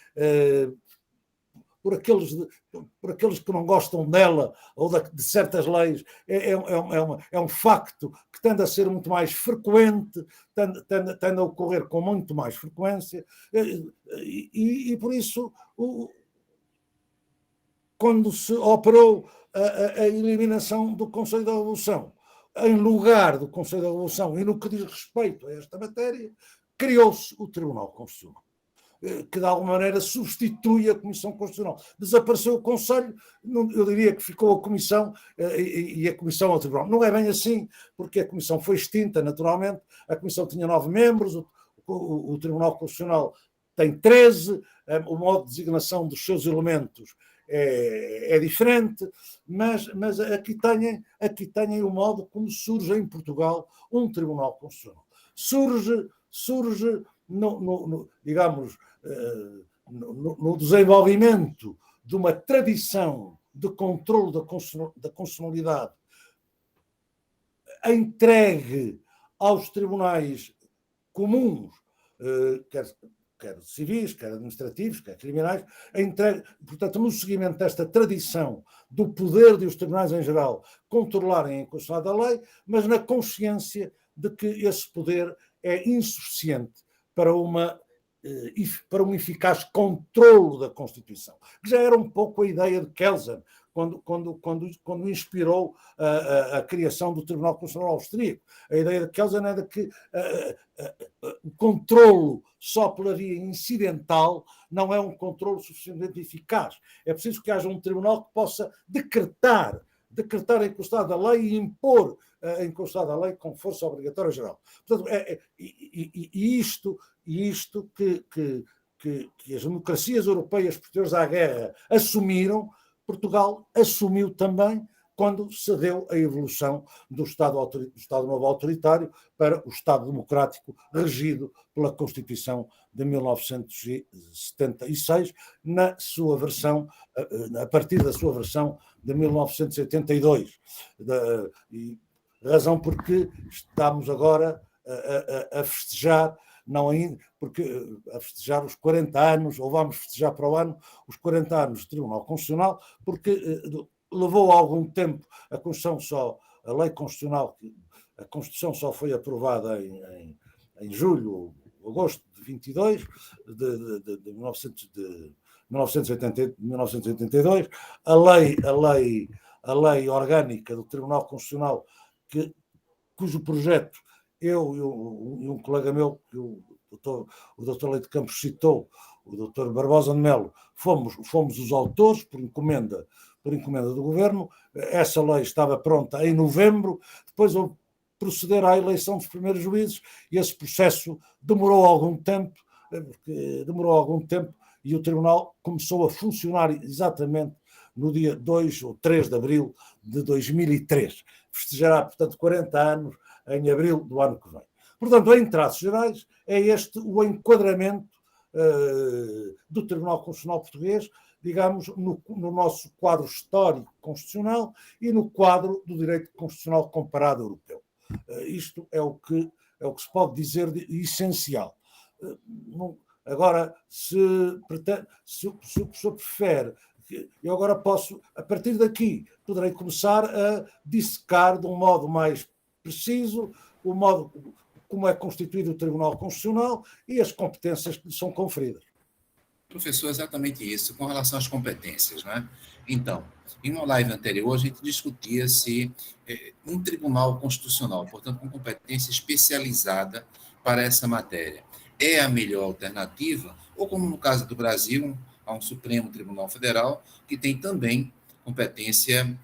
por aqueles que não gostam dela ou de certas leis é um facto que tende a ser muito mais frequente, tende a ocorrer com muito mais frequência, e por isso, quando se operou a eliminação do Conselho da Revolução, em lugar do Conselho da Revolução e no que diz respeito a esta matéria, criou-se o Tribunal Constitucional, que de alguma maneira substitui a Comissão Constitucional. Desapareceu o Conselho, eu diria que ficou a Comissão e a Comissão ao Tribunal. Não é bem assim, porque a Comissão foi extinta, naturalmente. A Comissão tinha 9 membros, o Tribunal Constitucional tem 13, o modo de designação dos seus elementos é diferente, mas aqui têm o modo como surge em Portugal um Tribunal Constitucional. Surge digamos, no desenvolvimento de uma tradição de controle da constitucionalidade entregue aos tribunais comuns, quer civis, quer administrativos, quer criminais, portanto, no seguimento desta tradição do poder de os tribunais em geral controlarem a inconstitucionalidade da lei, mas na consciência de que esse poder é insuficiente para um eficaz controlo da Constituição, que já era um pouco a ideia de Kelsen, quando inspirou a criação do Tribunal Constitucional Austríaco. A ideia de Kelsen era que o controlo só pela via incidental não é um controlo suficientemente eficaz. É preciso que haja um tribunal que possa decretar a inconstitucionalidade da lei e impor a inconstitucionalidade da lei com força obrigatória geral. Portanto, isto que as democracias europeias posteriores à guerra assumiram, Portugal assumiu também quando se deu a evolução do Estado novo autoritário para o Estado democrático regido pela Constituição de 1976, na sua versão, a partir da sua versão de 1982. Razão porque estamos agora a festejar, não ainda, porque a festejar os 40 anos, ou vamos festejar para o ano, os 40 anos do Tribunal Constitucional, porque levou algum tempo a lei constitucional, a Constituição só foi aprovada em julho, agosto de 22, de 1982, a lei orgânica do Tribunal Constitucional, cujo projeto eu e um colega meu, que o doutor Leite Campos citou, o doutor Barbosa de Melo, fomos os autores, por encomenda do Governo. Essa lei estava pronta em novembro, depois houve proceder à eleição dos primeiros juízes, e esse processo demorou algum tempo, e o Tribunal começou a funcionar exatamente no dia 2 ou 3 de abril de 2003. Festejará, portanto, 40 anos em abril do ano que vem. Portanto, em traços gerais, é este o enquadramento do Tribunal Constitucional Português, digamos, no nosso quadro histórico constitucional e no quadro do direito constitucional comparado europeu. Isto é o que se pode dizer de essencial. Agora, se o professor prefere, eu agora posso, a partir daqui, poderei começar a dissecar de um modo mais preciso o modo como é constituído o Tribunal Constitucional e as competências que lhe são conferidas. Professor, exatamente isso, com relação às competências, né? Então, em uma live anterior, a gente discutia se um tribunal constitucional, portanto, com competência especializada para essa matéria, é a melhor alternativa, ou como no caso do Brasil, há um Supremo Tribunal Federal, que tem também competência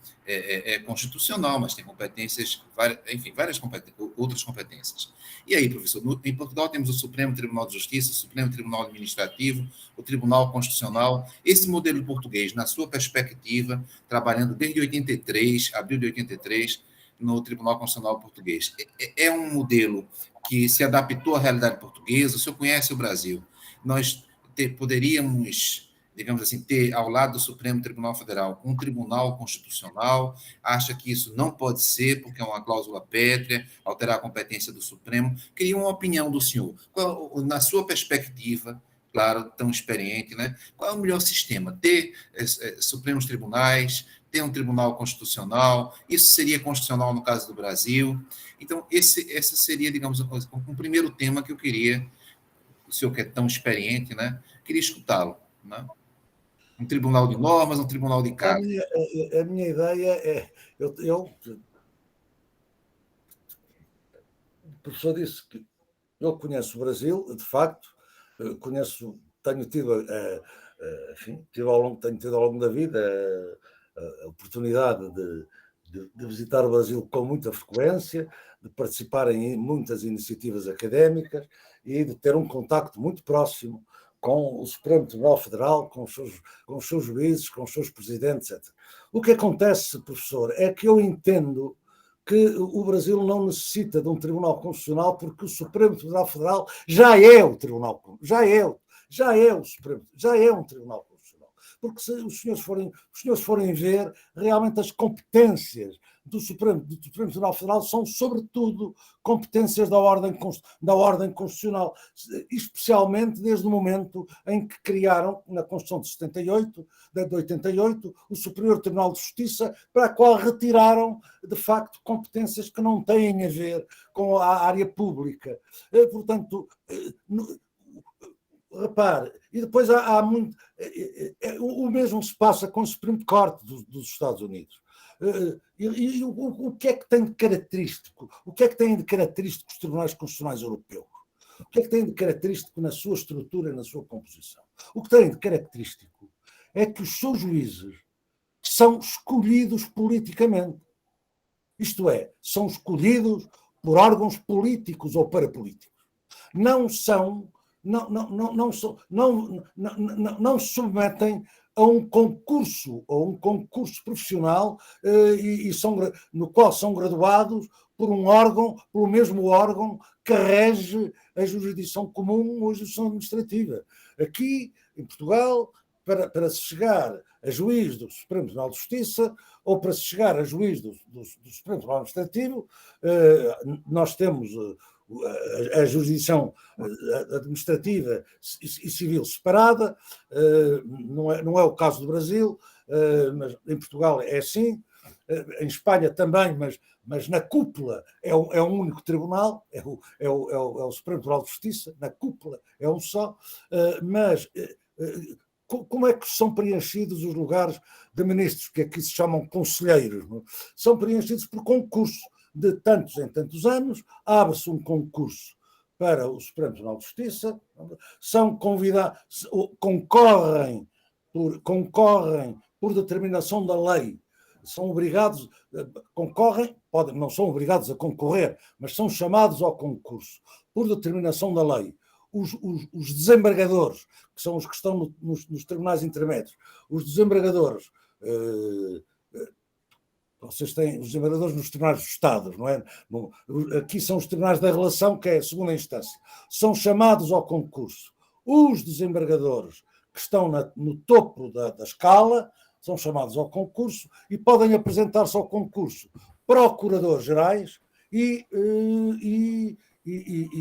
constitucional, mas tem competências, várias outras competências. E aí, professor, em Portugal temos o Supremo Tribunal de Justiça, o Supremo Tribunal Administrativo, o Tribunal Constitucional. Esse modelo português, na sua perspectiva, trabalhando desde 83, abril de 83, no Tribunal Constitucional Português, é um modelo que se adaptou à realidade portuguesa? O senhor conhece o Brasil? Nós poderíamos, digamos assim, ter ao lado do Supremo Tribunal Federal um tribunal constitucional? Acha que isso não pode ser, porque é uma cláusula pétrea, alterar a competência do Supremo? Queria uma opinião do senhor. Na sua perspectiva, claro, tão experiente, né? Qual é o melhor sistema? Ter Supremos Tribunais, ter um tribunal constitucional? Isso seria constitucional no caso do Brasil? Então, esse seria, digamos, um primeiro tema que eu queria, o senhor que é tão experiente, né? Queria escutá-lo, né? Um tribunal de normas, um tribunal de casos. A minha ideia é... O professor disse que eu conheço o Brasil, de facto, tenho tido ao longo da vida a oportunidade de visitar o Brasil com muita frequência, de participar em muitas iniciativas académicas e de ter um contacto muito próximo com o Supremo Tribunal Federal, com os seus juízes, com os seus presidentes, etc. O que acontece, professor, é que eu entendo que o Brasil não necessita de um Tribunal Constitucional, porque o Supremo Tribunal Federal já é o Tribunal, já é o Supremo, já é um Tribunal Constitucional. Porque se os senhores forem ver, realmente as competências do Supremo Tribunal Federal são, sobretudo, competências da ordem constitucional, especialmente desde o momento em que criaram, na Constituição de 88, o Superior Tribunal de Justiça, para a qual retiraram, de facto, competências que não têm a ver com a área pública. Portanto, repare, e depois há muito. O mesmo se passa com o Supremo Court dos Estados Unidos. E o que é que tem de característico? O que é que têm de característico os tribunais constitucionais europeus? O que é que têm de característico na sua estrutura, na sua composição? O que tem de característico é que os seus juízes são escolhidos politicamente. Isto é, são escolhidos por órgãos políticos ou parapolíticos. Não se submetem a um concurso profissional no qual são graduados pelo mesmo órgão que rege a jurisdição comum ou a jurisdição administrativa. Aqui, em Portugal, para se chegar a juiz do Supremo Tribunal de Justiça ou para se chegar a juiz do Supremo Tribunal Administrativo, nós temos a jurisdição administrativa e civil separada, não é o caso do Brasil, mas em Portugal é assim, em Espanha também, mas na cúpula é um único tribunal, é o Supremo Tribunal de Justiça, na cúpula é um só, mas como é que são preenchidos os lugares de ministros, que aqui se chamam conselheiros? Não? São preenchidos por concurso. De tantos em tantos anos, abre-se um concurso para o Supremo Tribunal de Justiça, são convidados, concorrem por determinação da lei, são obrigados, não são obrigados a concorrer, mas são chamados ao concurso por determinação da lei. Os desembargadores, que são os que estão nos tribunais intermédios, os desembargadores, vocês têm os desembargadores nos tribunais dos Estados, não é? Aqui são os tribunais da relação, que é a segunda instância. São chamados ao concurso. Os desembargadores que estão no topo da escala são chamados ao concurso e podem apresentar-se ao concurso procuradores-gerais e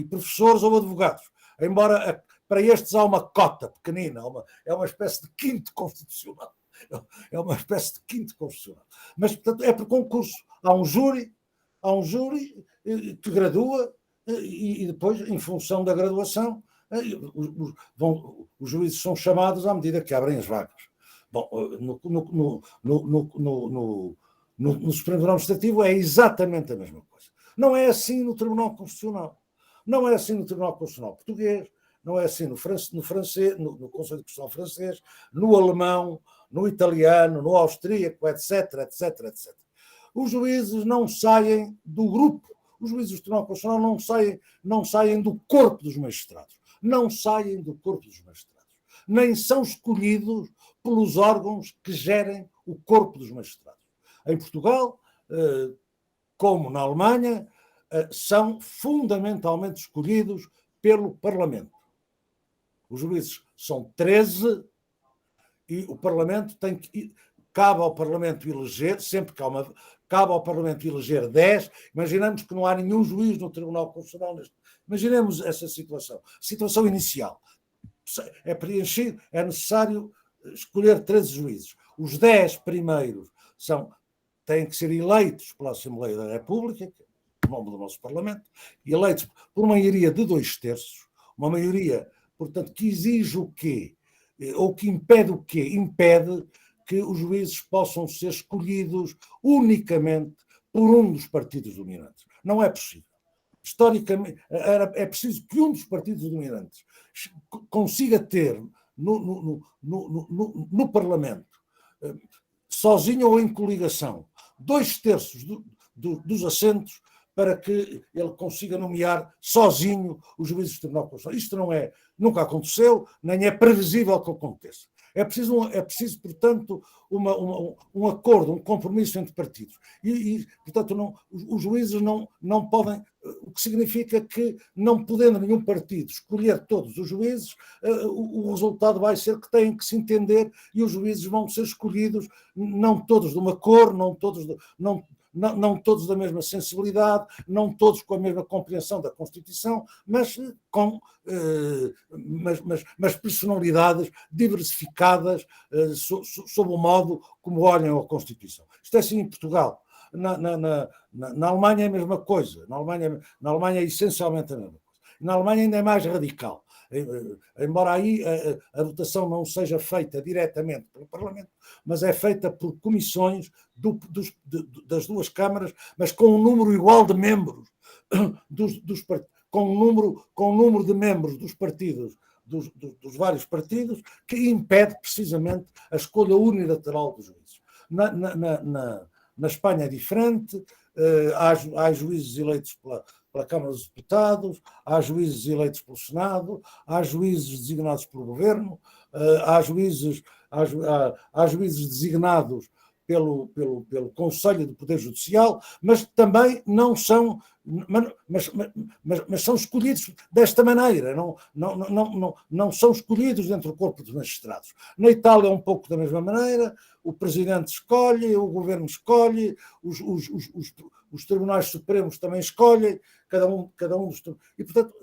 professores ou advogados. Embora para estes há uma cota pequenina, é uma espécie de quinto constitucional. É uma espécie de quinto constitucional. Mas, portanto, é por concurso. Há um júri que gradua e depois, em função da graduação, os juízes são chamados à medida que abrem as vagas. Bom, no Supremo Tribunal Administrativo é exatamente a mesma coisa. Não é assim no Tribunal Constitucional. Não é assim no Tribunal Constitucional Português, não é assim no francês, no Conselho Constitucional francês, no alemão, no italiano, no austríaco, etc, etc, etc. Os juízes não saem do grupo, os juízes do Tribunal Constitucional não saem do corpo dos magistrados, não saem do corpo dos magistrados, nem são escolhidos pelos órgãos que gerem o corpo dos magistrados. Em Portugal, como na Alemanha, são fundamentalmente escolhidos pelo Parlamento. Os juízes são 13 e o Parlamento cabe ao Parlamento eleger, sempre que cabe ao Parlamento eleger 10. Imaginamos que não há nenhum juiz no Tribunal Constitucional. Imaginemos essa situação inicial. É preenchido, é necessário escolher 13 juízes. Os 10 primeiros têm que ser eleitos pela Assembleia da República, em nome do nosso Parlamento, eleitos por uma maioria de 2/3, uma maioria, portanto, que exige o quê? Ou que impede o quê? Impede que os juízes possam ser escolhidos unicamente por um dos partidos dominantes. Não é possível. Historicamente, é preciso que um dos partidos dominantes consiga ter no Parlamento, sozinho ou em coligação, 2/3 dos assentos para que ele consiga nomear sozinho os juízes do Tribunal Constitucional. Isto nunca aconteceu, nem é previsível que aconteça. É preciso, portanto, um acordo, um compromisso entre partidos. Portanto, os juízes não podem, o que significa que, não podendo nenhum partido escolher todos os juízes, o resultado vai ser que têm que se entender e os juízes vão ser escolhidos não todos de uma cor, não não todos da mesma sensibilidade, não todos com a mesma compreensão da Constituição, mas mas personalidades diversificadas sob o modo como olham a Constituição. Isto é assim em Portugal. Na Alemanha é a mesma coisa. Na Alemanha é essencialmente a mesma coisa. Na Alemanha ainda é mais radical. Embora aí a votação não seja feita diretamente pelo Parlamento, mas é feita por comissões das duas câmaras, mas com um número igual de membros com um número de membros dos partidos, dos vários partidos, que impede precisamente a escolha unilateral dos juízes. Na Espanha é diferente, há juízes eleitos pela Câmara dos Deputados, há juízes eleitos pelo Senado, há juízes designados pelo Governo, há juízes designados pelo Conselho do Poder Judicial, mas também não são, mas são escolhidos desta maneira, não são escolhidos dentro do corpo dos magistrados. Na Itália é um pouco da mesma maneira, o Presidente escolhe, o Governo escolhe, os Tribunais Supremos também escolhem, cada um dos... E, portanto,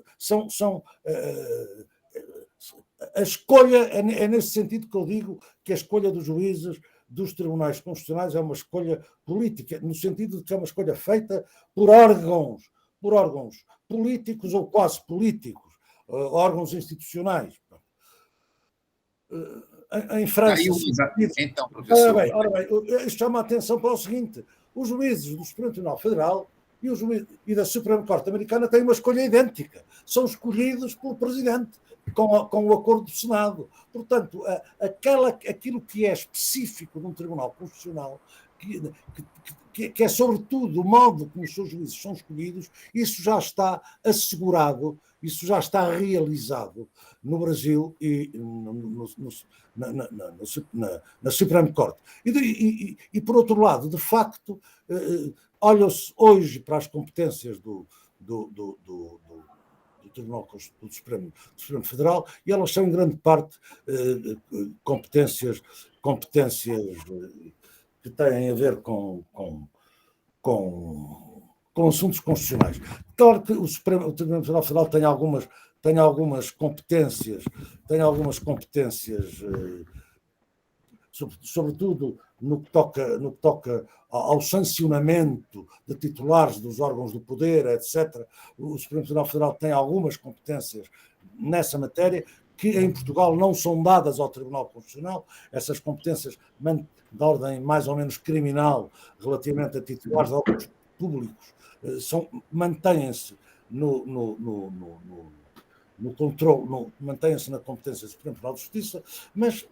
a escolha, é nesse sentido que eu digo que a escolha dos juízes dos tribunais constitucionais é uma escolha política, no sentido de que é uma escolha feita por órgãos políticos ou quase políticos, órgãos institucionais. Em França... Então, professor... Ora bem, chama a atenção para o seguinte: os juízes do Supremo Tribunal Federal e da Suprema Corte Americana têm uma escolha idêntica. São escolhidos pelo Presidente, com o acordo do Senado. Portanto, aquilo que é específico de um Tribunal Constitucional, que é sobretudo o modo como os seus juízes são escolhidos, isso já está assegurado, isso já está realizado no Brasil e na Suprema Corte. E, por outro lado, de facto, olha-se hoje para as competências do Tribunal do Supremo Federal, e elas são em grande parte competências que têm a ver com assuntos constitucionais. Claro que o Tribunal Federal tem algumas competências, sobretudo no que toca ao sancionamento de titulares dos órgãos do poder, etc. O Supremo Tribunal Federal tem algumas competências nessa matéria que em Portugal não são dadas ao Tribunal Constitucional. Essas competências de ordem mais ou menos criminal relativamente a titulares de órgãos públicos mantêm-se no controle, mantêm-se na competência do Supremo Tribunal de Justiça, mas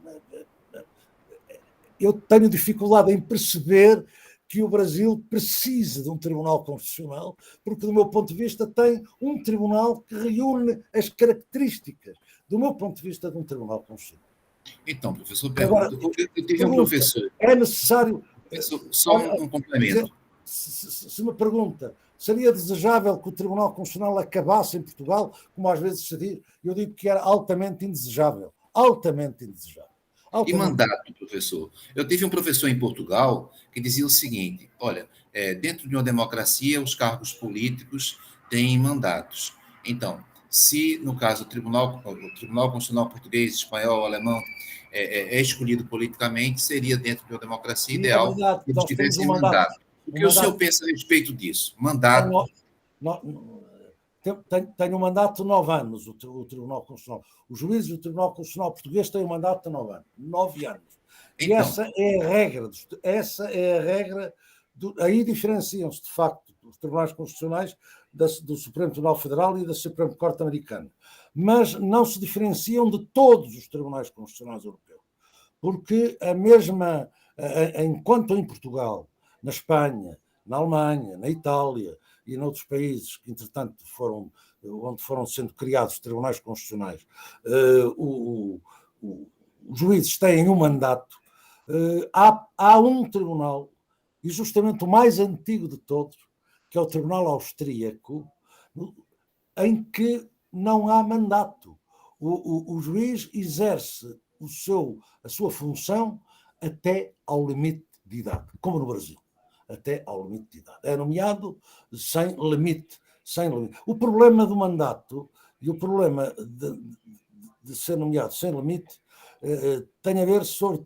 eu tenho dificuldade em perceber que o Brasil precise de um Tribunal Constitucional, porque, do meu ponto de vista, tem um tribunal que reúne as características, do meu ponto de vista, de um Tribunal Constitucional. Então, professor, eu tive um professor... É necessário... Só um complemento. Se me pergunta, seria desejável que o Tribunal Constitucional acabasse em Portugal, como às vezes se diz, eu digo que era altamente indesejável. Altamente indesejável. E mandato, professor? Eu tive um professor em Portugal que dizia o seguinte: olha, dentro de uma democracia, os cargos políticos têm mandatos. Então, se, no caso, o Tribunal Constitucional português, espanhol, alemão, é escolhido politicamente, seria dentro de uma democracia ideal que eles tivessem mandato. O que o senhor pensa a respeito disso? Mandato... Tem um mandato de 9 anos, o Tribunal Constitucional. Os juízes do Tribunal Constitucional português têm um mandato de 9 anos. 9 anos. E então, essa é a regra. Aí diferenciam-se, de facto, os tribunais constitucionais do Supremo Tribunal Federal e da Suprema Corte Americana. Mas não se diferenciam de todos os tribunais constitucionais europeus. Porque enquanto em Portugal, na Espanha, na Alemanha, na Itália e noutros países que, entretanto, onde foram sendo criados tribunais constitucionais, os juízes têm um mandato, há um tribunal, e justamente o mais antigo de todos, que é o Tribunal Austríaco, em que não há mandato. O juiz exerce a sua função até ao limite de idade, como no Brasil. até ao limite de idade. É nomeado sem limite. O problema do mandato e o problema de ser nomeado sem limite tem a ver sobre...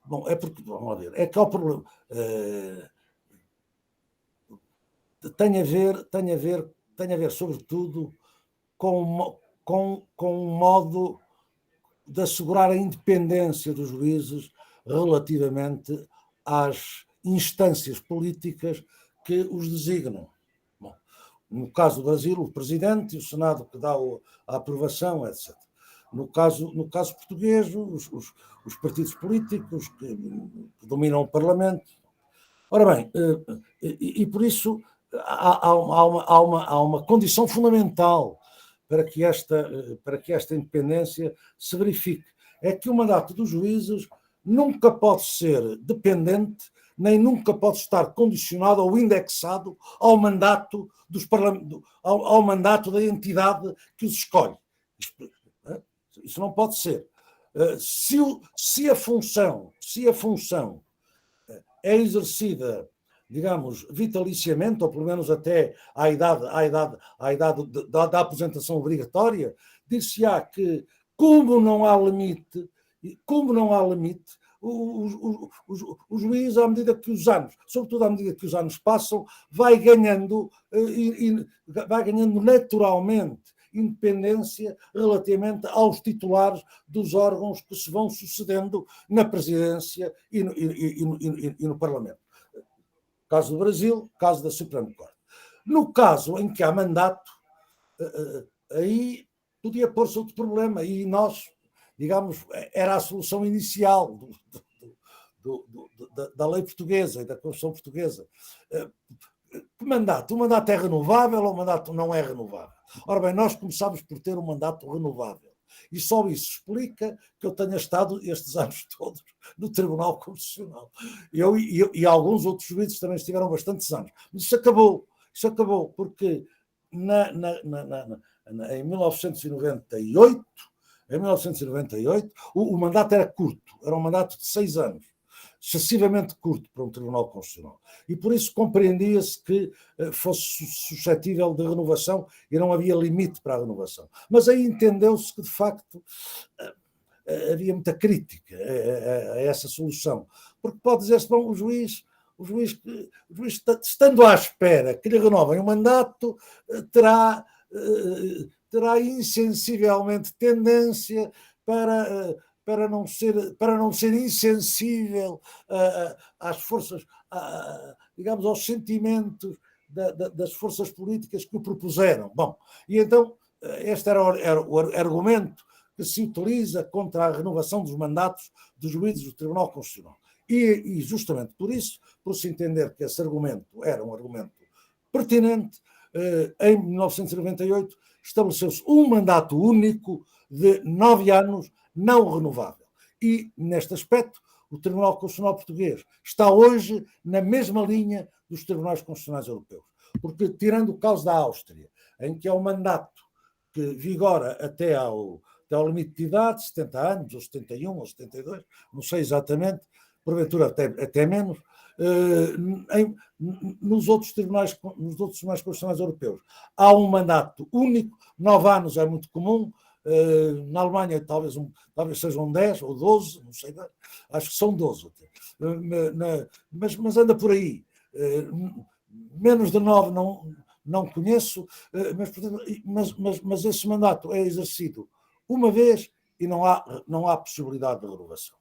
Bom, é porque, vamos lá ver, é que há o problema... Tem a ver sobretudo com um modo de assegurar a independência dos juízes relativamente às instâncias políticas que os designam. Bom, no caso do Brasil, o Presidente e o Senado que dá a aprovação, etc. No caso português, os partidos políticos que dominam o Parlamento. Ora bem, e por isso há uma condição fundamental para que esta independência se verifique. É que o mandato dos juízes nunca pode ser dependente, nem nunca pode estar condicionado ou indexado ao mandato ao mandato da entidade que os escolhe. Isso não pode ser. Se a função é exercida, digamos, vitaliciamente, ou pelo menos até à idade da aposentação obrigatória, dir-se-á que, como não há limite, o juiz, à medida que os anos, sobretudo à medida que os anos passam, vai ganhando naturalmente independência relativamente aos titulares dos órgãos que se vão sucedendo na presidência e no Parlamento. Caso do Brasil, caso da Suprema Corte. No caso em que há mandato, aí podia pôr-se outro problema, e nós, digamos, era a solução inicial da lei portuguesa e da Constituição portuguesa. O mandato é renovável ou o mandato não é renovável? Ora bem, nós começámos por ter um mandato renovável. E só isso explica que eu tenha estado estes anos todos no Tribunal Constitucional. Eu e alguns outros juízes também estiveram bastantes anos. Mas isso acabou, porque em 1998, o mandato era curto, era um mandato de 6 anos. Excessivamente curto para um Tribunal Constitucional. E por isso compreendia-se que fosse suscetível de renovação e não havia limite para a renovação. Mas aí entendeu-se que, de facto, havia muita crítica a essa solução. Porque pode dizer-se, bom, o juiz, estando à espera que lhe renovem o mandato, terá insensivelmente tendência para não ser insensível às forças, digamos, aos sentimentos das forças políticas que o propuseram. Bom, e então este era o argumento que se utiliza contra a renovação dos mandatos dos juízes do Tribunal Constitucional. E justamente por isso, por se entender que esse argumento era um argumento pertinente, em 1998 estabeleceu-se um mandato único de 9 anos, não renovável. E, neste aspecto, o Tribunal Constitucional Português está hoje na mesma linha dos Tribunais Constitucionais Europeus. Porque, tirando o caso da Áustria, em que é um mandato que vigora até ao limite de idade, 70 anos, ou 71, ou 72, não sei exatamente, porventura até menos, nos outros tribunais constitucionais europeus há um mandato único, 9 anos é muito comum. Na Alemanha talvez sejam 10 ou 12, não sei, acho que são 12 até. Mas anda por aí. Menos de 9 não conheço, mas esse mandato é exercido uma vez e não há possibilidade de renovação.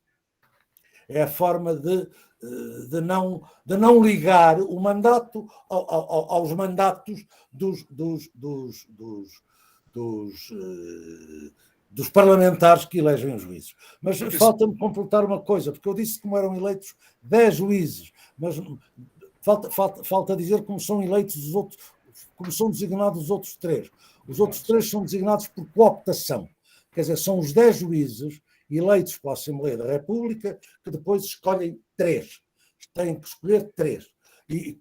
É a forma de não ligar o mandato aos mandatos dos parlamentares que elegem os juízes. Mas falta-me completar uma coisa, porque eu disse como eram eleitos 10 juízes, mas falta dizer como são eleitos os outros, como são designados os outros 3. Os outros 3 são designados por cooptação. Quer dizer, são os 10 juízes eleitos pela Assembleia da República que depois escolhem 3. Têm que escolher 3. E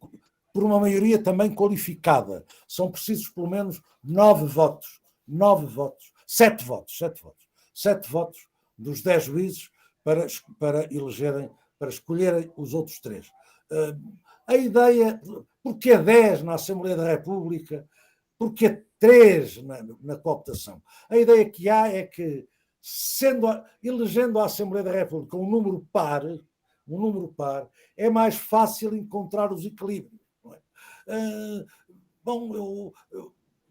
por uma maioria também qualificada. São precisos pelo menos 7 votos dos 10 juízes para escolherem os outros 3. a ideia, porque 10 na Assembleia da República, porque 3 na cooptação. A ideia que há é que, elegendo a Assembleia da República um número par, é mais fácil encontrar os equilíbrios. Não é?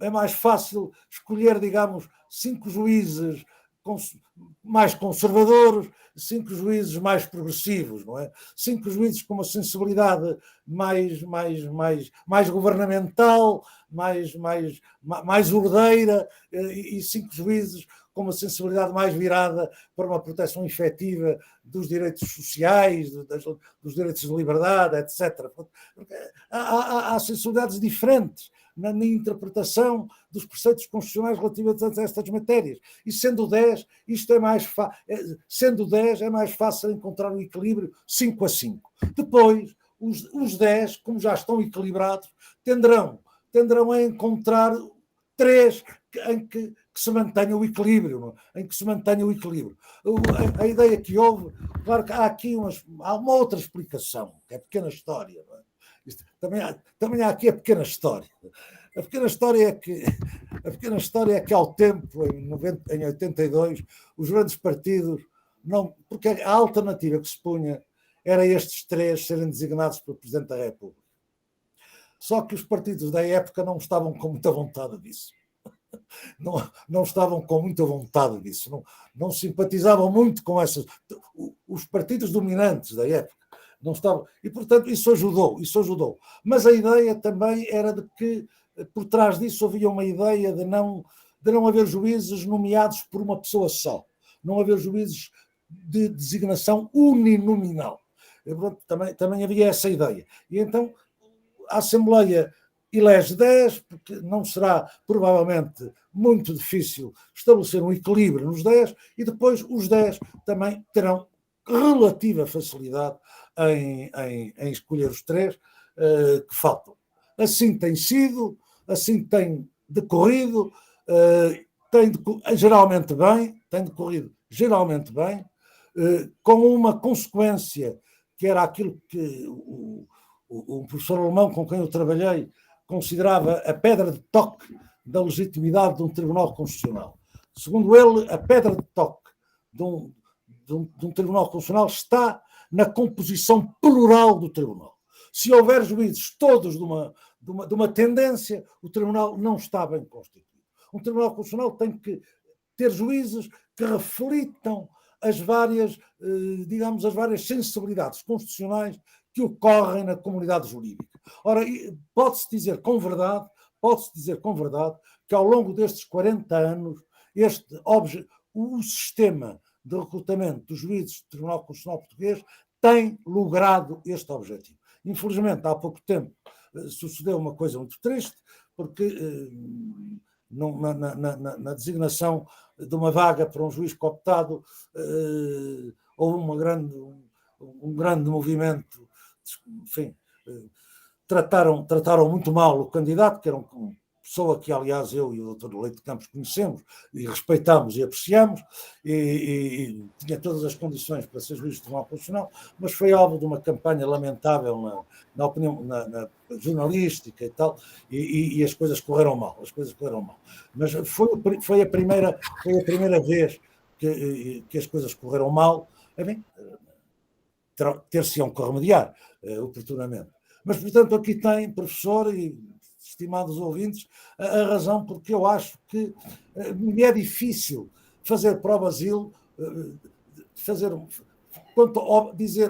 É mais fácil escolher, digamos, 5 juízes mais conservadores, 5 juízes mais progressivos, não é? 5 juízes com uma sensibilidade mais governamental, mais ordeira, e 5 juízes com uma sensibilidade mais virada para uma proteção efetiva dos direitos sociais, dos direitos de liberdade, etc. Há sensibilidades diferentes na interpretação dos preceitos constitucionais relativos a estas matérias. E sendo 10, é mais fácil encontrar um equilíbrio 5-5. Depois, os 10, como já estão equilibrados, tenderão a encontrar 3 em que se mantenha o equilíbrio, em que se mantenha o equilíbrio. A ideia que houve, claro que há uma outra explicação, que é a pequena história. Não é? Também há aqui a pequena história. A pequena história é que ao tempo, em 82, os grandes partidos, porque a alternativa que se punha era estes 3 serem designados pelo Presidente da República. Só que os partidos da época não estavam com muita vontade disso. Não estavam com muita vontade disso. Não simpatizavam muito com essas... Os partidos dominantes da época não estavam... E, portanto, isso ajudou. Mas a ideia também era de que, por trás disso, havia uma ideia de não haver juízes nomeados por uma pessoa só. Não haver juízes de designação uninominal. E, portanto, também havia essa ideia. E então a Assembleia elege 10, porque não será provavelmente muito difícil estabelecer um equilíbrio nos 10, e depois os 10 também terão relativa facilidade em escolher os 3 que faltam. Assim tem sido, assim tem decorrido, tem decorrido geralmente bem, com uma consequência que era aquilo que o professor alemão com quem eu trabalhei considerava a pedra de toque da legitimidade de um tribunal constitucional. Segundo ele, a pedra de toque de um tribunal constitucional está na composição plural do tribunal. Se houver juízes todos de uma tendência, o tribunal não está bem constituído. Um tribunal constitucional tem que ter juízes que reflitam as várias sensibilidades constitucionais que ocorrem na comunidade jurídica. Ora, pode-se dizer com verdade que ao longo destes 40 anos o sistema de recrutamento dos juízes do Tribunal Constitucional Português tem logrado este objetivo. Infelizmente, há pouco tempo sucedeu uma coisa muito triste, porque na designação de uma vaga para um juiz cooptado houve um grande movimento. Enfim, trataram muito mal o candidato, que era uma pessoa que, aliás, eu e o Dr. Leite de Campos conhecemos e respeitamos e apreciamos, e tinha todas as condições para ser juiz do Tribunal Constitucional, mas foi alvo de uma campanha lamentável na opinião, na jornalística e tal, e as coisas correram mal. Mas foi a primeira vez que as coisas correram mal. Enfim, ter-se-ão que remediar oportunamente. Mas, portanto, aqui tem, professor e estimados ouvintes, a razão, porque eu acho que me é difícil fazer para o Brasil,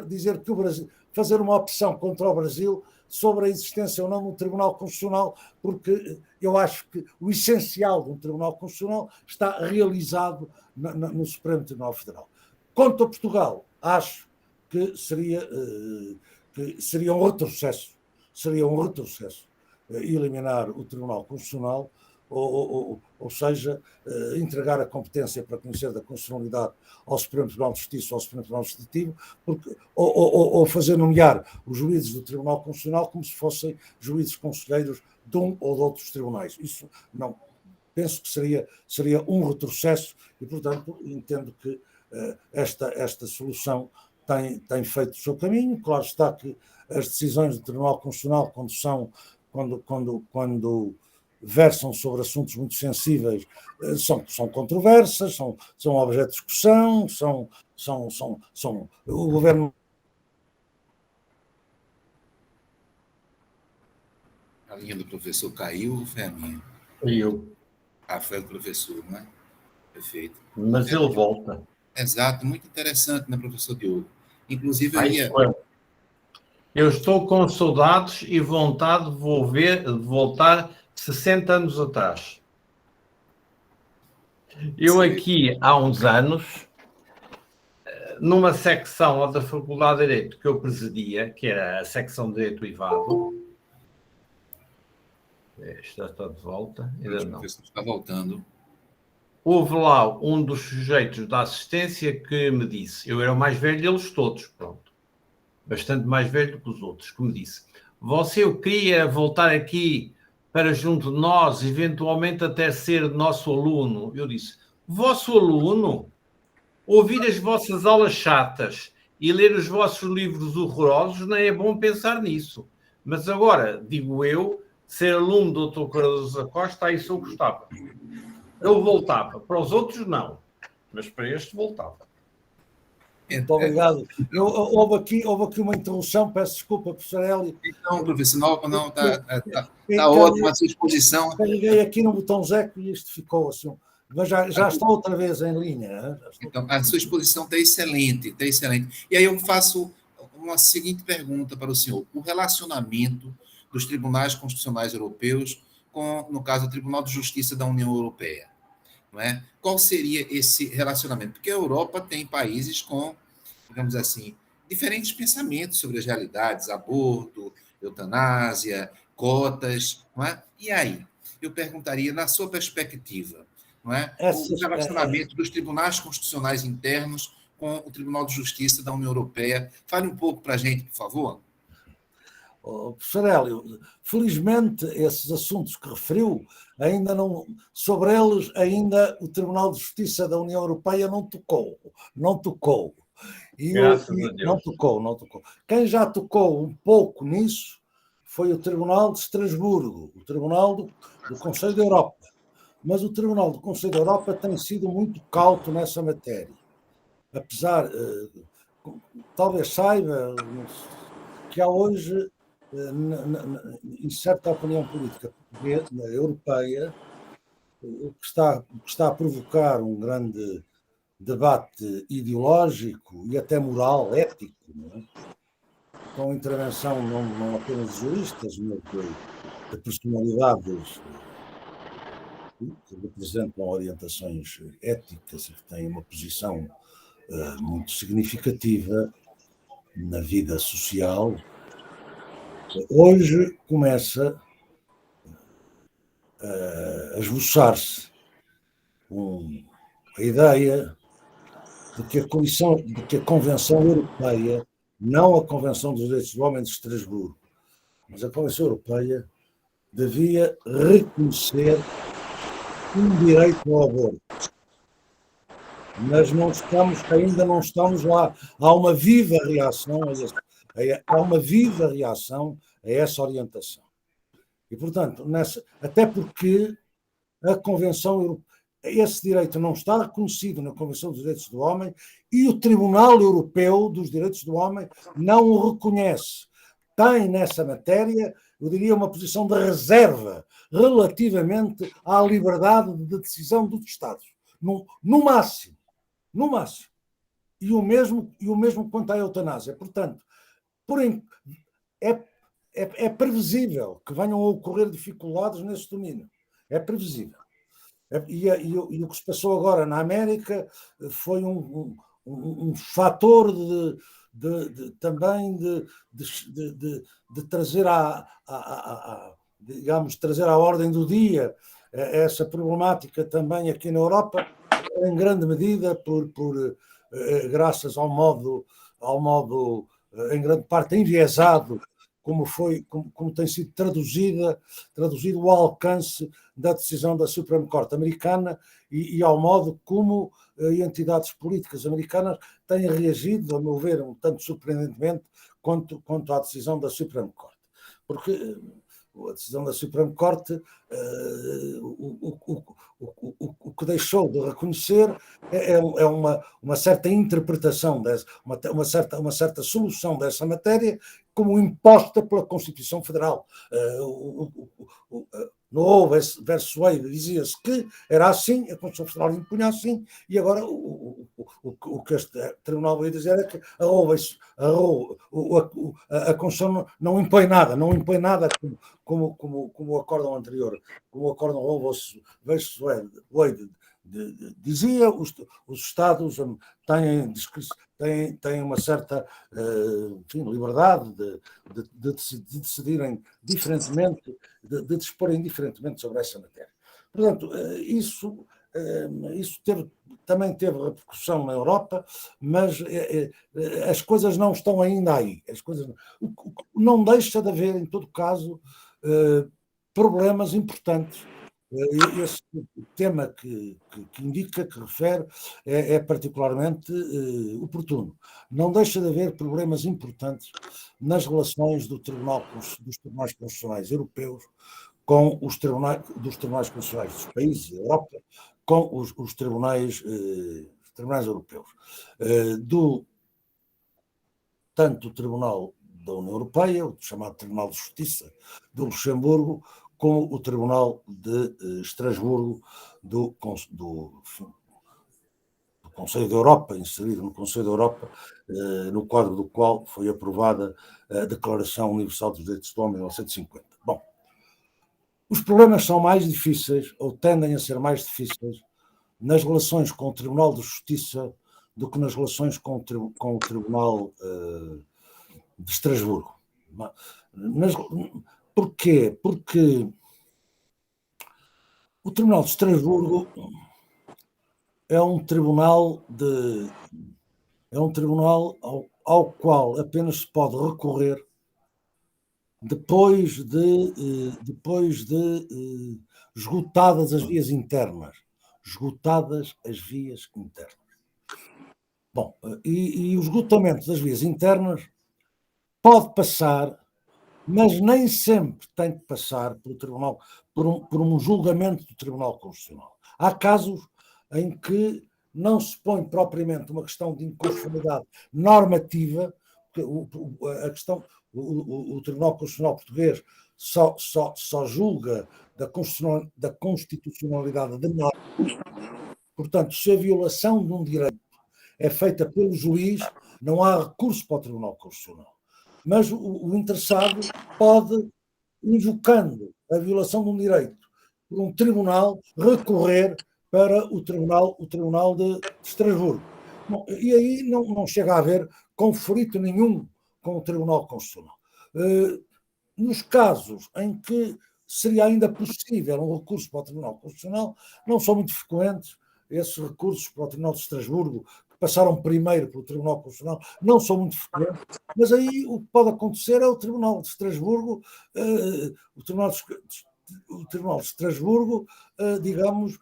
dizer que o Brasil, fazer uma opção contra o Brasil sobre a existência ou não de um Tribunal Constitucional, porque eu acho que o essencial de um Tribunal Constitucional está realizado no Supremo Tribunal Federal. Quanto a Portugal, acho que seria um retrocesso eliminar o Tribunal Constitucional, ou seja, entregar a competência para conhecer da constitucionalidade ao Supremo Tribunal de Justiça ou ao Supremo Tribunal Administrativo, ou fazer nomear os juízes do Tribunal Constitucional como se fossem juízes conselheiros de um ou de outros tribunais. Isso não, penso que seria um retrocesso e, portanto, entendo que esta solução tem feito o seu caminho. Claro está que as decisões do Tribunal Constitucional, quando versam sobre assuntos muito sensíveis, são controversas, são objeto de discussão, o governo. A linha do professor caiu ou foi a minha? Foi do professor, não é? Perfeito. Mas ele volta. Exato, muito interessante, né, professor Diogo? Inclusive, eu estou com saudades e vontade de voltar 60 anos atrás. Eu aqui, há uns anos, numa secção da Faculdade de Direito que eu presidia, que era a secção de Direito Privado, está de volta, ainda não. Está voltando. Houve lá um dos sujeitos da assistência que me disse, eu era o mais velho deles todos, pronto, bastante mais velho que os outros, que me disse, eu queria voltar aqui para junto de nós, eventualmente até ser nosso aluno. Eu disse, vosso aluno? Ouvir as vossas aulas chatas e ler os vossos livros horrorosos, não é bom pensar nisso. Mas agora, digo eu, ser aluno do Dr. Cardoso da Costa, isso eu gostava. Eu voltava. Para os outros, não. Mas para este, voltava. Muito obrigado. Houve aqui uma interrupção, peço desculpa, professor Hélio. Não, professor, não, está ótima a sua exposição. Carreguei aqui no botãozeco e isto ficou assim. Mas já está outra vez em linha. Então, a sua exposição está excelente, está excelente. E aí eu faço uma seguinte pergunta para o senhor. O relacionamento dos tribunais constitucionais europeus com, no caso, o Tribunal de Justiça da União Europeia. Não é? Qual seria esse relacionamento? Porque a Europa tem países com, digamos assim, diferentes pensamentos sobre as realidades, aborto, eutanásia, cotas, não é? E aí? Eu perguntaria, na sua perspectiva, não é? O relacionamento dos tribunais constitucionais internos com o Tribunal de Justiça da União Europeia. Fale um pouco para a gente, por favor. Professor Hélio, felizmente esses assuntos que referiu, ainda não, sobre eles ainda o Tribunal de Justiça da União Europeia não tocou. Não tocou. Não tocou. Quem já tocou um pouco nisso foi o Tribunal de Estrasburgo, o Tribunal do Conselho da Europa. Mas o Tribunal do Conselho da Europa tem sido muito cauto nessa matéria. Apesar, talvez saiba, que há hoje, em certa opinião política europeia, o que está a provocar um grande debate ideológico e até moral, ético, não é? Com a intervenção não apenas de juristas, mas de personalidades que representam orientações éticas e que têm uma posição muito significativa na vida social. Hoje começa a esboçar-se a ideia de que a Convenção Europeia, não a Convenção dos Direitos do Homem de Estrasburgo, mas a Convenção Europeia devia reconhecer um direito ao aborto. Mas ainda não estamos lá. Há uma viva reação a essa orientação. E, portanto, até porque a Convenção Europeia, esse direito não está reconhecido na Convenção dos Direitos do Homem e o Tribunal Europeu dos Direitos do Homem não o reconhece. Tem nessa matéria, eu diria, uma posição de reserva relativamente à liberdade de decisão dos Estados. No máximo. E o mesmo quanto à eutanásia. Portanto, é previsível que venham a ocorrer dificuldades nesse domínio. É previsível. E o que se passou agora na América foi um fator também de trazer trazer à ordem do dia essa problemática também aqui na Europa, em grande medida graças ao modo em grande parte enviesado como tem sido traduzido o alcance da decisão da Supreme Court americana e ao modo como entidades políticas americanas têm reagido, a meu ver, um tanto surpreendentemente, quanto à decisão da Supreme Court. Porque a decisão da Supreme Court, o que deixou de reconhecer é uma certa interpretação, uma certa solução dessa matéria como imposta pela Constituição Federal. No Roe versus Wade dizia-se que era assim, a Constituição Federal impunha assim, e agora o que este tribunal veio dizer é que a Constituição não impõe nada como o acórdão anterior, como o acórdão Roe versus Wade dizia, os Estados têm uma certa liberdade de decidirem diferentemente, de disporem diferentemente sobre essa matéria. Portanto, isso também teve repercussão na Europa, mas as coisas não estão ainda aí. Não deixa de haver, em todo caso, problemas importantes. Esse tema que indica, que refere, é particularmente oportuno. Não deixa de haver problemas importantes nas relações dos tribunais constitucionais europeus com dos tribunais constitucionais dos países da Europa com os tribunais europeus. Tanto o Tribunal da União Europeia, o chamado Tribunal de Justiça do Luxemburgo, como o Tribunal de Estrasburgo do Conselho da Europa, inserido no Conselho da Europa, no quadro do qual foi aprovada a Declaração Universal dos Direitos do Homem em 1950. Bom, os problemas são mais difíceis, ou tendem a ser mais difíceis, nas relações com o Tribunal de Justiça do que nas relações com o Tribunal de Estrasburgo. Porquê? Porque o Tribunal de Estrasburgo é um tribunal ao qual apenas se pode recorrer depois de esgotadas as vias internas. Bom, e o esgotamento das vias internas pode passar, mas nem sempre tem que passar pelo tribunal, por um julgamento do Tribunal Constitucional. Há casos em que não se põe propriamente uma questão de inconstitucionalidade normativa, porque o Tribunal Constitucional português só julga da constitucionalidade de normas. Portanto, se a violação de um direito é feita pelo juiz, não há recurso para o Tribunal Constitucional. Mas o interessado pode, invocando a violação de um direito por um tribunal, recorrer para o tribunal de Estrasburgo. Bom, e aí não chega a haver conflito nenhum com o Tribunal Constitucional. Nos casos em que seria ainda possível um recurso para o Tribunal Constitucional, não são muito frequentes esses recursos para o Tribunal de Estrasburgo, que passaram primeiro pelo Tribunal Constitucional, não são muito frequentes, mas aí o que pode acontecer é o Tribunal de Estrasburgo, digamos,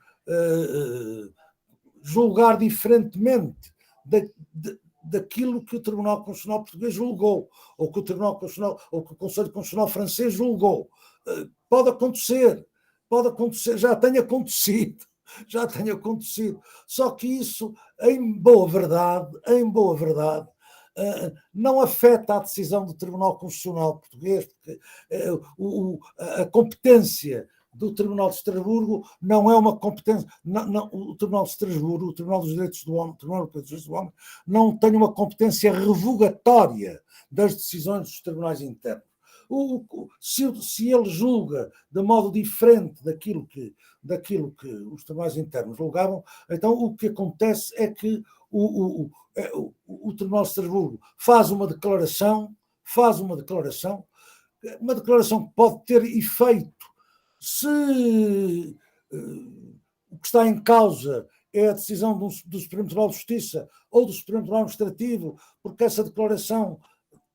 julgar diferentemente daquilo que o Tribunal Constitucional português julgou, ou que o Tribunal Constitucional, ou que o Conselho Constitucional francês julgou. Pode acontecer, já tem acontecido. Só que isso, em boa verdade, não afeta a decisão do Tribunal Constitucional português, porque a competência do Tribunal de Estrasburgo não é uma competência. O Tribunal de Estrasburgo, o Tribunal dos Direitos do Homem, o Tribunal Europeu dos Direitos do Homem, não tem uma competência revogatória das decisões dos tribunais internos. Se ele julga de modo diferente daquilo que os tribunais internos julgavam, então o que acontece é que o Tribunal de Estrasburgo faz uma declaração que pode ter efeito se o que está em causa é a decisão do Supremo Tribunal de Justiça ou do Supremo Tribunal Administrativo, porque essa declaração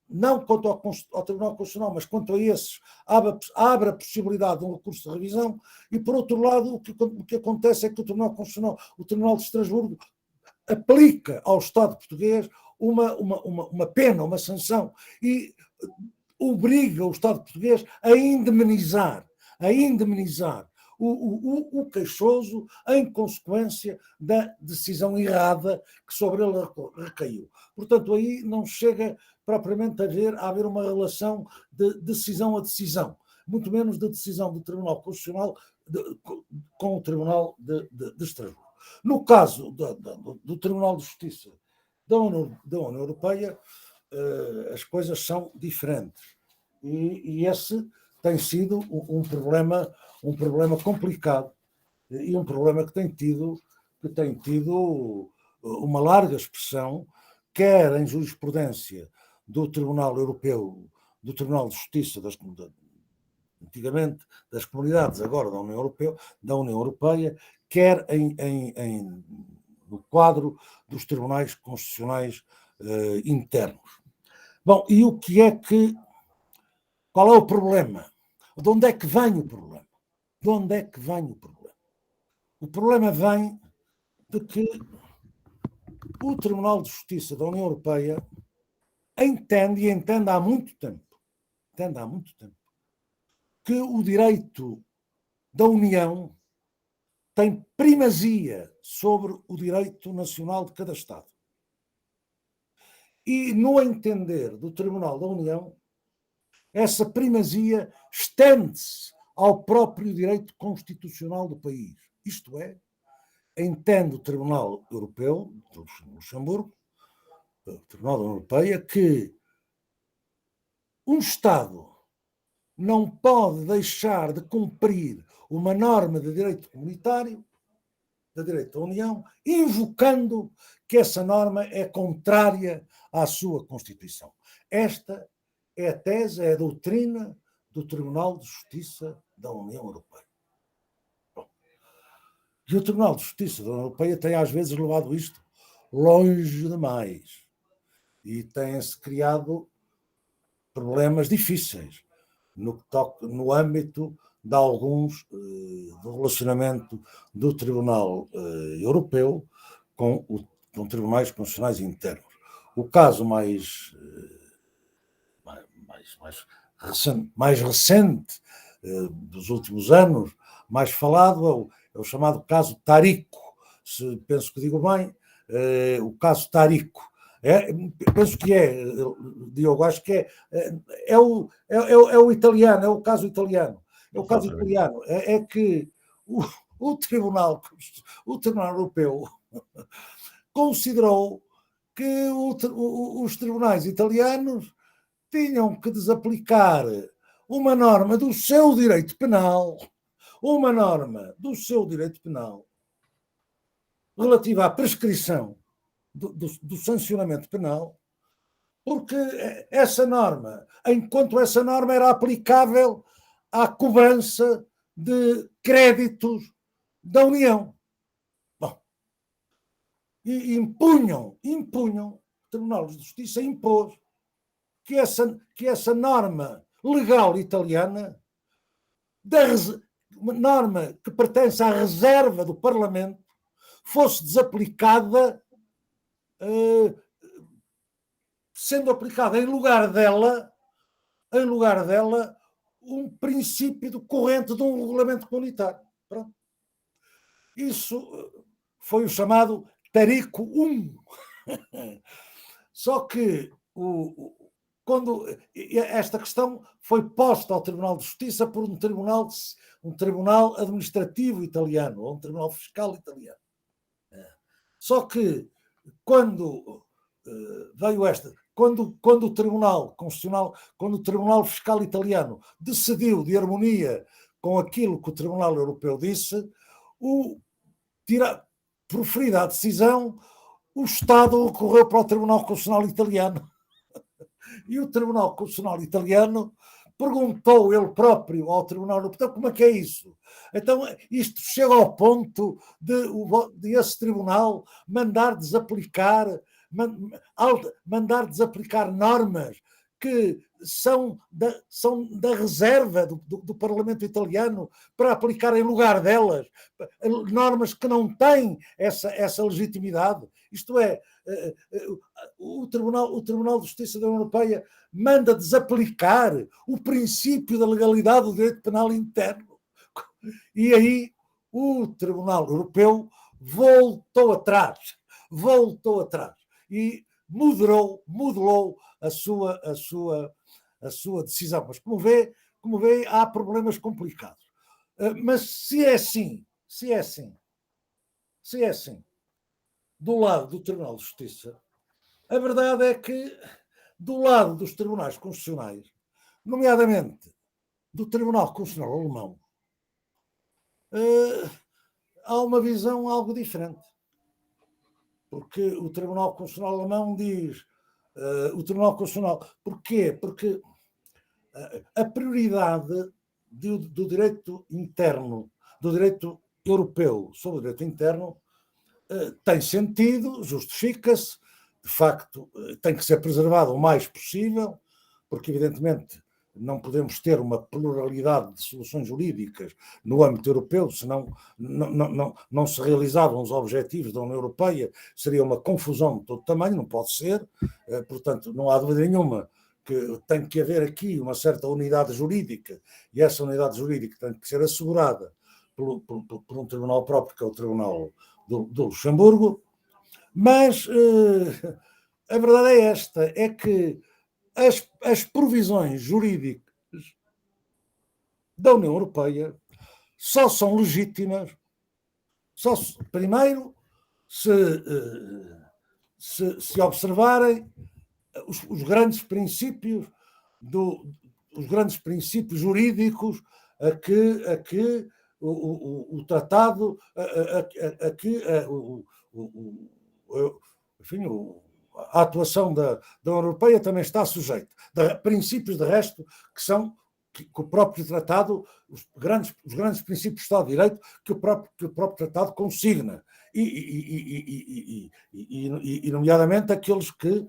não quanto ao Tribunal Constitucional, mas quanto a esses, abre a possibilidade de um recurso de revisão, e, por outro lado, o que acontece é que o Tribunal Constitucional, o Tribunal de Estrasburgo, aplica ao Estado português uma pena, uma sanção, e obriga o Estado português a indemnizar o queixoso em consequência da decisão errada que sobre ele recaiu. Portanto, aí não chega propriamente a haver uma relação de decisão a decisão, muito menos de decisão do Tribunal Constitucional com o Tribunal de Estrasburgo. No caso do Tribunal de Justiça da União Europeia, as coisas são diferentes. E esse tem sido um problema complicado, e um problema que tem tido uma larga expressão, quer em jurisprudência do Tribunal Europeu, do Tribunal de Justiça antigamente das comunidades, agora da União Europeia, quer no quadro dos tribunais constitucionais internos. Bom, e qual é o problema? De onde é que vem o problema? O problema vem de que o Tribunal de Justiça da União Europeia entende há muito tempo, que o direito da União tem primazia sobre o direito nacional de cada Estado. E, no entender do Tribunal da União, essa primazia estende-se ao próprio direito constitucional do país. Isto é, entende o Tribunal Europeu, do Luxemburgo, o Tribunal da União Europeia, que um Estado não pode deixar de cumprir uma norma de direito comunitário, de direito da União, invocando que essa norma é contrária à sua Constituição. Esta é a tese, é a doutrina do Tribunal de Justiça da União Europeia. Bom, e o Tribunal de Justiça da União Europeia tem às vezes levado isto longe demais e tem-se criado problemas difíceis no âmbito de alguns do relacionamento do Tribunal Europeu com tribunais constitucionais internos. O caso mais recente dos últimos anos, mais falado, é o chamado caso Tarico. Penso que digo bem, o caso Tarico. Penso que Diogo, acho que é o italiano, é o caso italiano. É o caso italiano. É que o Tribunal Europeu considerou que os tribunais italianos tinham que desaplicar uma norma do seu direito penal, relativa à prescrição do sancionamento penal, porque essa norma, enquanto essa norma era aplicável à cobrança de créditos da União. Bom, e impunham, o Tribunal de Justiça impôs que essa norma legal italiana, uma norma que pertence à reserva do Parlamento, fosse desaplicada, sendo aplicada em lugar dela um princípio decorrente de um regulamento comunitário. Pronto. Isso foi o chamado Tarico I. Só que quando esta questão foi posta ao Tribunal de Justiça por um tribunal administrativo italiano, ou um tribunal fiscal italiano. Só que quando o Tribunal Constitucional, quando o Tribunal Fiscal italiano decidiu de harmonia com aquilo que o Tribunal Europeu disse, proferida a decisão, o Estado recorreu para o Tribunal Constitucional italiano. E o Tribunal Constitucional italiano perguntou ele próprio ao Tribunal Europeu como é que é isso. Então, isto chega ao ponto de esse tribunal mandar desaplicar normas que são da reserva do Parlamento italiano para aplicar em lugar delas normas que não têm essa legitimidade. Isto é, o Tribunal de Justiça da União Europeia manda desaplicar o princípio da legalidade do direito penal interno. E aí o Tribunal Europeu voltou atrás e modelou a sua decisão. Mas como vê, há problemas complicados. Mas se é assim, do lado do Tribunal de Justiça, a verdade é que do lado dos tribunais constitucionais, nomeadamente do Tribunal Constitucional Alemão, há uma visão algo diferente. Porque o Tribunal Constitucional Alemão diz, o Tribunal Constitucional, porquê? Porque a prioridade do direito interno, do direito europeu sobre o direito interno, tem sentido, justifica-se, de facto tem que ser preservado o mais possível, porque evidentemente não podemos ter uma pluralidade de soluções jurídicas no âmbito europeu, senão não se realizavam os objetivos da União Europeia, seria uma confusão de todo tamanho, não pode ser, portanto não há dúvida nenhuma que tem que haver aqui uma certa unidade jurídica, e essa unidade jurídica tem que ser assegurada por um tribunal próprio, que é o Tribunal do Luxemburgo, mas a verdade é esta, é que as provisões jurídicas da União Europeia só são legítimas, primeiro, se observarem os grandes princípios jurídicos a que o tratado, a atuação da União Europeia também está sujeita. Princípios, de resto, que o próprio tratado, os grandes princípios do Estado de Direito, que o próprio tratado consigna. E nomeadamente aqueles que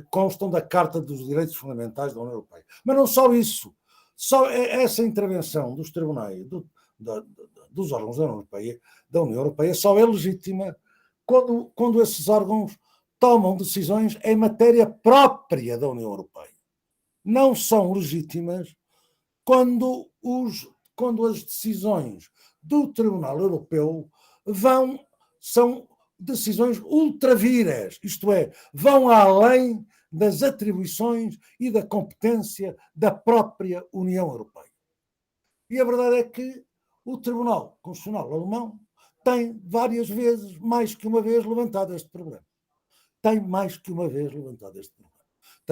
constam da Carta dos Direitos Fundamentais da União Europeia. Mas não só isso. Só essa intervenção dos tribunais, dos órgãos da União Europeia, só é legítima quando esses órgãos tomam decisões em matéria própria da União Europeia. Não são legítimas quando as decisões do Tribunal Europeu são decisões ultravires, isto é, vão além das atribuições e da competência da própria União Europeia. E a verdade é que o Tribunal Constitucional Alemão tem várias vezes, mais que uma vez, levantado este problema. Tem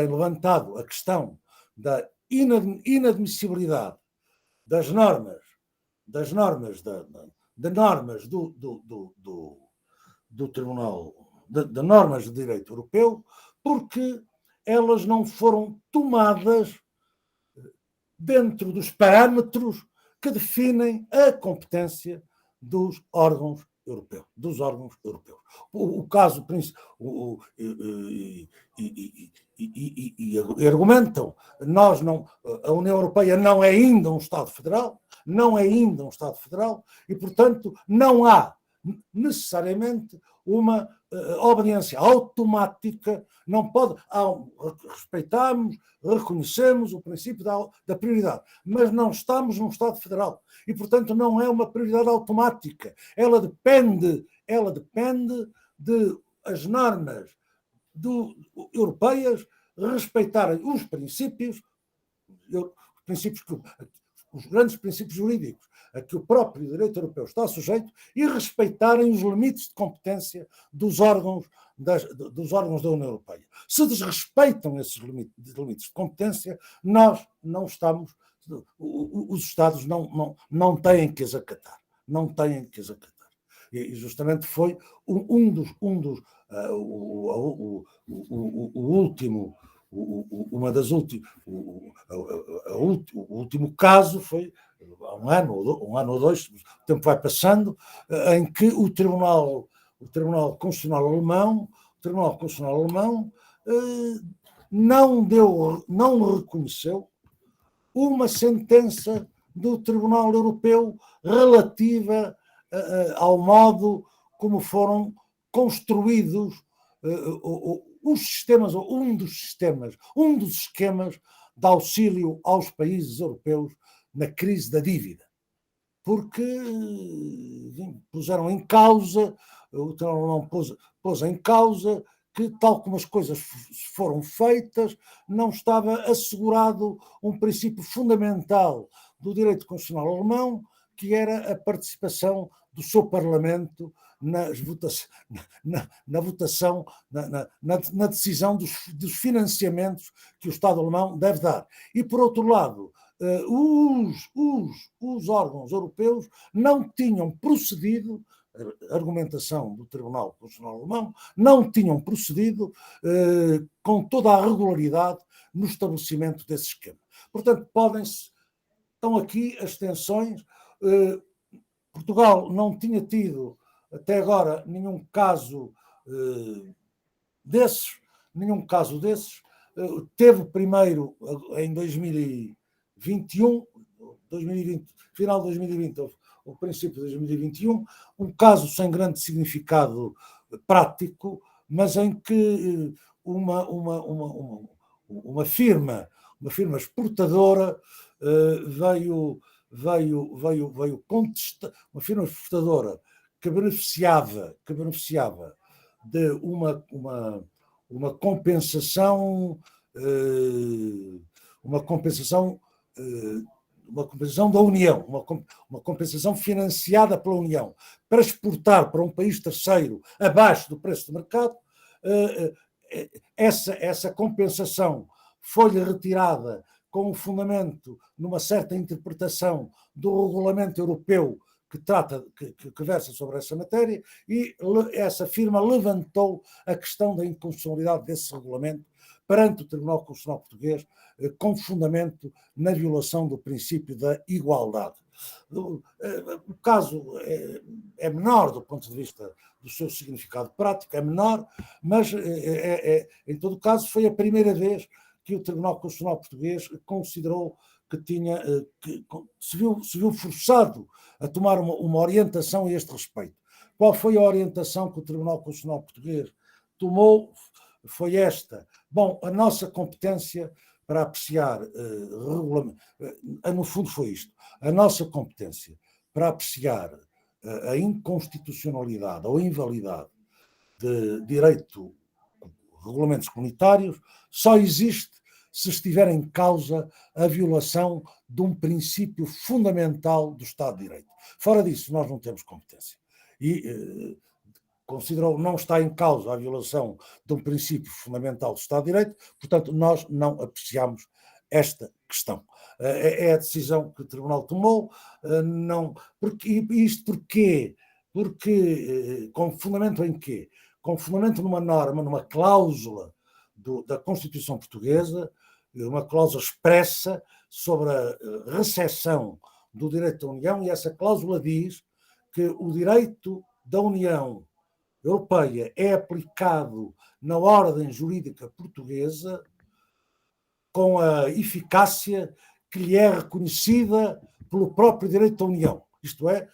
levantado a questão da inadmissibilidade das normas do Tribunal, de normas de direito europeu, porque elas não foram tomadas dentro dos parâmetros que definem a competência dos órgãos europeus. O caso e argumentam, a União Europeia não é ainda um Estado federal, e, portanto, não há necessariamente uma obediência automática, não pode, respeitamos, reconhecemos o princípio da prioridade, mas não estamos num Estado federal e, portanto, não é uma prioridade automática. Ela depende de as normas europeias respeitarem os princípios os grandes princípios jurídicos a que o próprio direito europeu está sujeito e respeitarem os limites de competência dos órgãos da União Europeia. Se desrespeitam esses limites de competência, nós não estamos, os Estados não têm que as acatar. E justamente foi o último caso foi há um ano ou dois, o tempo vai passando, em que o Tribunal Constitucional Alemão não reconheceu uma sentença do Tribunal Europeu relativa ao modo como foram construídos os sistemas, ou um dos esquemas de auxílio aos países europeus na crise da dívida. Porque puseram em causa, o Tribunal pôs em causa que, tal como as coisas foram feitas, não estava assegurado um princípio fundamental do direito constitucional alemão, que era a participação do seu Parlamento na votação, na decisão dos financiamentos que o Estado alemão deve dar. E, por outro lado, os órgãos europeus não tinham procedido, argumentação do Tribunal Constitucional Alemão, não tinham procedido com toda a regularidade no estabelecimento desse esquema. Portanto, estão aqui as tensões. Portugal não tinha tido até agora nenhum caso desses, teve primeiro em 2021, final de 2020, ou princípio de 2021, um caso sem grande significado prático, mas em que uma firma exportadora veio contestar, uma firma exportadora que beneficiava de uma compensação da União, uma compensação financiada pela União para exportar para um país terceiro abaixo do preço de mercado. Essa compensação foi-lhe retirada com um fundamento numa certa interpretação do regulamento europeu que versa sobre essa matéria, e essa firma levantou a questão da inconstitucionalidade desse regulamento perante o Tribunal Constitucional Português, com fundamento na violação do princípio da igualdade. O caso é menor do ponto de vista do seu significado prático, é menor, mas em todo caso foi a primeira vez que o Tribunal Constitucional Português considerou que se viu forçado a tomar uma orientação a este respeito. Qual foi a orientação que o Tribunal Constitucional Português tomou? Foi esta. Bom, a nossa competência para apreciar, no fundo foi isto, a nossa competência para apreciar a inconstitucionalidade ou invalidade de regulamentos comunitários só existe se estiver em causa a violação de um princípio fundamental do Estado de Direito. Fora disso, nós não temos competência. E considerou não está em causa a violação de um princípio fundamental do Estado de Direito, portanto, nós não apreciamos esta questão. É a decisão que o Tribunal tomou. Isto porquê? Porque, com fundamento em quê? Com fundamento numa norma, numa cláusula da Constituição Portuguesa, uma cláusula expressa sobre a recepção do direito da União, e essa cláusula diz que o direito da União Europeia é aplicado na ordem jurídica portuguesa com a eficácia que lhe é reconhecida pelo próprio direito da União, isto é,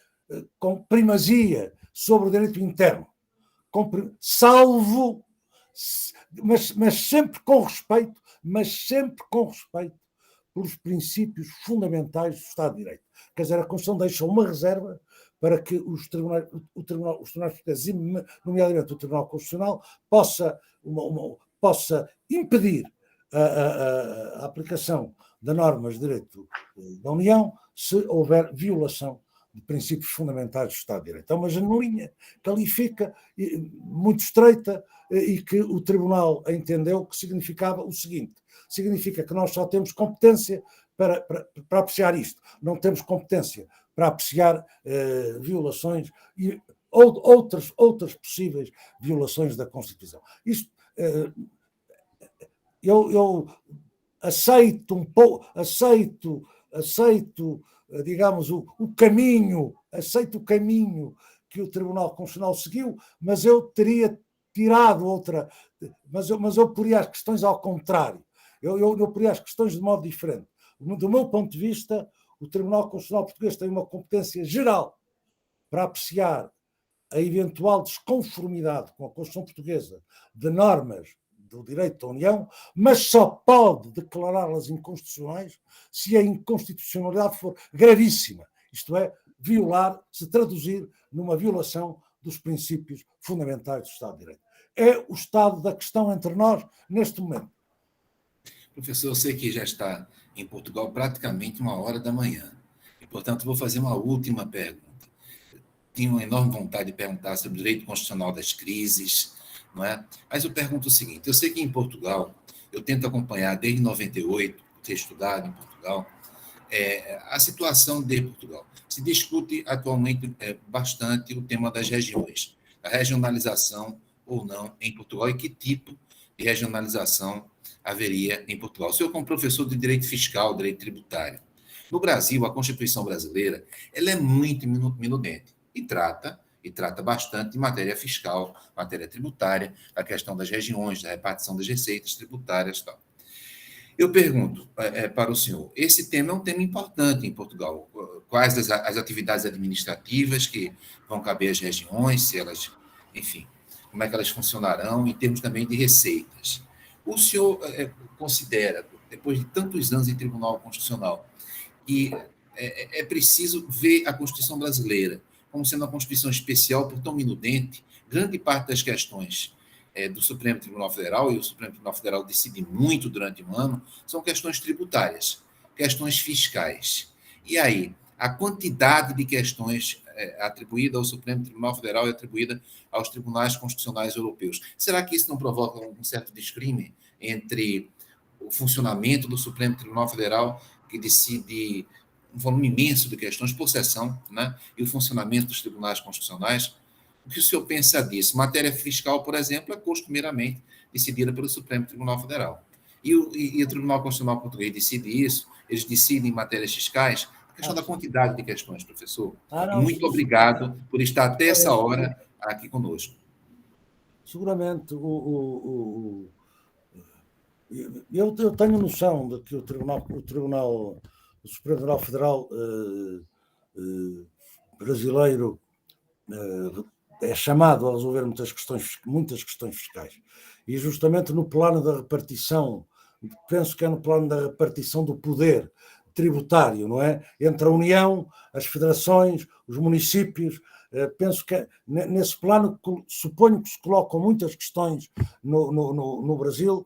com primazia sobre o direito interno, salvo, mas sempre com respeito pelos princípios fundamentais do Estado de Direito. Quer dizer, a Constituição deixa uma reserva para que os tribunais portugueses, nomeadamente o Tribunal Constitucional, possa impedir a aplicação de normas de direito da União se houver violação de princípios fundamentais do Estado de Direito. É uma janelinha que ali fica muito estreita e que o Tribunal entendeu que significava o seguinte: significa que nós só temos competência para apreciar isto, não temos competência para apreciar violações e outras possíveis violações da Constituição. Isto, eu aceito um pouco, digamos, o caminho que o Tribunal Constitucional seguiu, mas eu teria tirado outra... Mas eu poria as questões ao contrário. Eu poria as questões de modo diferente. Do meu ponto de vista, o Tribunal Constitucional Português tem uma competência geral para apreciar a eventual desconformidade com a Constituição Portuguesa de normas do direito da União, mas só pode declará-las inconstitucionais se a inconstitucionalidade for gravíssima, isto é, se traduzir numa violação dos princípios fundamentais do Estado de Direito. É o estado da questão entre nós neste momento. Professor, eu sei que já está em Portugal praticamente 1h da manhã, e, portanto, vou fazer uma última pergunta. Tenho uma enorme vontade de perguntar sobre o direito constitucional das crises, não é? Mas eu pergunto o seguinte, eu sei que em Portugal, eu tento acompanhar desde 98, ter estudado em Portugal, a situação de Portugal. Se discute atualmente bastante o tema das regiões, a regionalização ou não em Portugal e que tipo de regionalização haveria em Portugal. O senhor, como professor de direito fiscal, direito tributário, no Brasil, a Constituição brasileira, ela é muito minudente e trata bastante de matéria fiscal, matéria tributária, a questão das regiões, da repartição das receitas tributárias e tal. Eu pergunto para o senhor, esse tema é um tema importante em Portugal. Quais as atividades administrativas que vão caber às regiões, se elas, enfim, como é que elas funcionarão, em termos também de receitas. O senhor considera, depois de tantos anos em Tribunal Constitucional, que é preciso ver a Constituição brasileira como sendo uma Constituição especial por tão minudente? Grande parte das questões do Supremo Tribunal Federal, e o Supremo Tribunal Federal decide muito durante um ano, são questões tributárias, questões fiscais. E aí, a quantidade de questões atribuída ao Supremo Tribunal Federal e atribuída aos tribunais constitucionais europeus. Será que isso não provoca um certo descrime entre o funcionamento do Supremo Tribunal Federal, que decide um volume imenso de questões por sessão, né, e o funcionamento dos tribunais constitucionais? O que o senhor pensa disso? Matéria fiscal, por exemplo, é costumeiramente decidida pelo Supremo Tribunal Federal. E o Tribunal Constitucional Português decide isso, eles decidem matérias fiscais. A questão da quantidade de questões, professor. Muito obrigado por estar até essa hora aqui conosco. Seguramente, eu tenho noção de que o Supremo Tribunal Federal brasileiro é chamado a resolver muitas questões fiscais. E justamente no plano da repartição, penso que é no plano da repartição do poder tributário, não é? Entre a União, as federações, os municípios. Penso que nesse plano, suponho que se colocam muitas questões no Brasil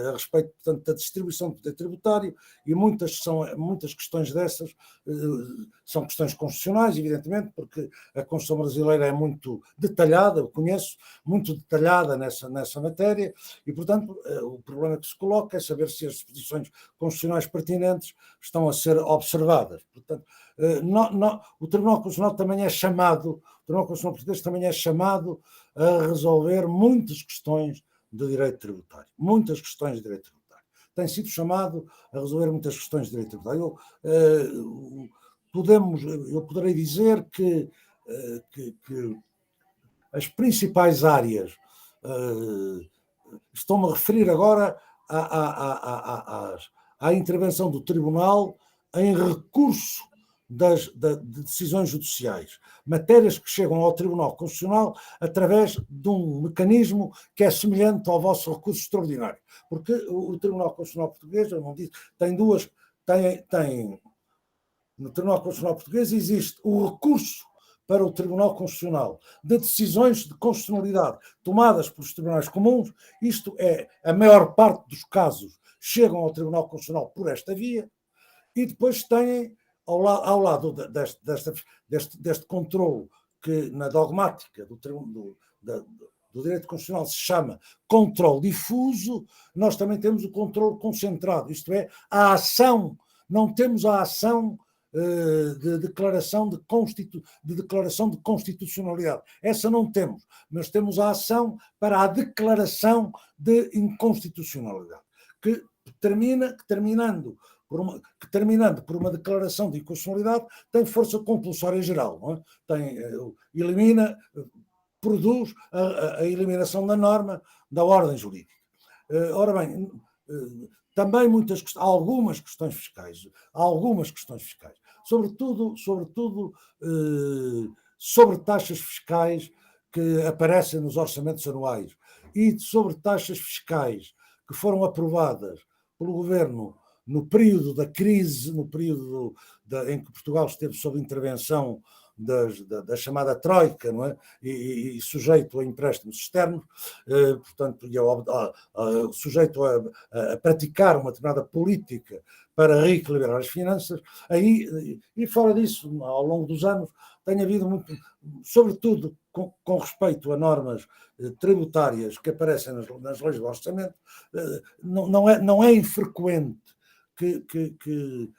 a respeito, portanto, da distribuição do poder tributário, e muitas questões dessas são questões constitucionais, evidentemente, porque a Constituição brasileira é muito detalhada, eu conheço, muito detalhada nessa matéria, e, portanto, o problema que se coloca é saber se as disposições constitucionais pertinentes estão a ser observadas. Portanto, o Tribunal Constitucional também é chamado, o Tribunal Constitucional Português também é chamado a resolver muitas questões de direito tributário. Muitas questões de direito tributário. Tem sido chamado a resolver muitas questões de direito tributário. Eu poderei dizer que as principais áreas, estou-me a referir agora à intervenção do Tribunal em recurso de decisões judiciais, matérias que chegam ao Tribunal Constitucional através de um mecanismo que é semelhante ao vosso recurso extraordinário, porque o Tribunal Constitucional Português, eu não disse, no Tribunal Constitucional Português existe o recurso para o Tribunal Constitucional de decisões de constitucionalidade tomadas pelos tribunais comuns. Isto é, a maior parte dos casos chegam ao Tribunal Constitucional por esta via, e depois têm ao lado deste controle que na dogmática do direito constitucional se chama controle difuso, nós também temos o controle concentrado, isto é, a ação, não temos a ação de declaração de constitucionalidade. Essa não temos, mas temos a ação para a declaração de inconstitucionalidade, que terminando por uma declaração de inconstitucionalidade, tem força compulsória geral, não é? Elimina produz a eliminação da norma da ordem jurídica. Ora bem, também algumas questões fiscais, sobretudo sobre taxas fiscais que aparecem nos orçamentos anuais e sobre taxas fiscais que foram aprovadas pelo Governo no período da crise, no período em que Portugal esteve sob intervenção da chamada Troika, não é? E sujeito a empréstimos externos, portanto, sujeito a praticar uma determinada política para reequilibrar as finanças. E fora disso, ao longo dos anos, tem havido muito, sobretudo com respeito a normas tributárias que aparecem nas leis do orçamento, não é infrequente que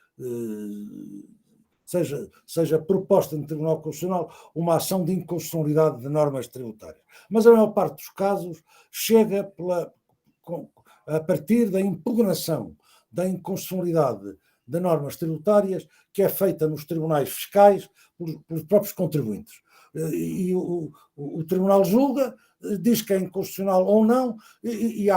seja proposta no Tribunal Constitucional uma ação de inconstitucionalidade de normas tributárias. Mas a maior parte dos casos chega a partir da impugnação da inconstitucionalidade de normas tributárias que é feita nos tribunais fiscais pelos próprios contribuintes. E o Tribunal julga, diz que é inconstitucional ou não, e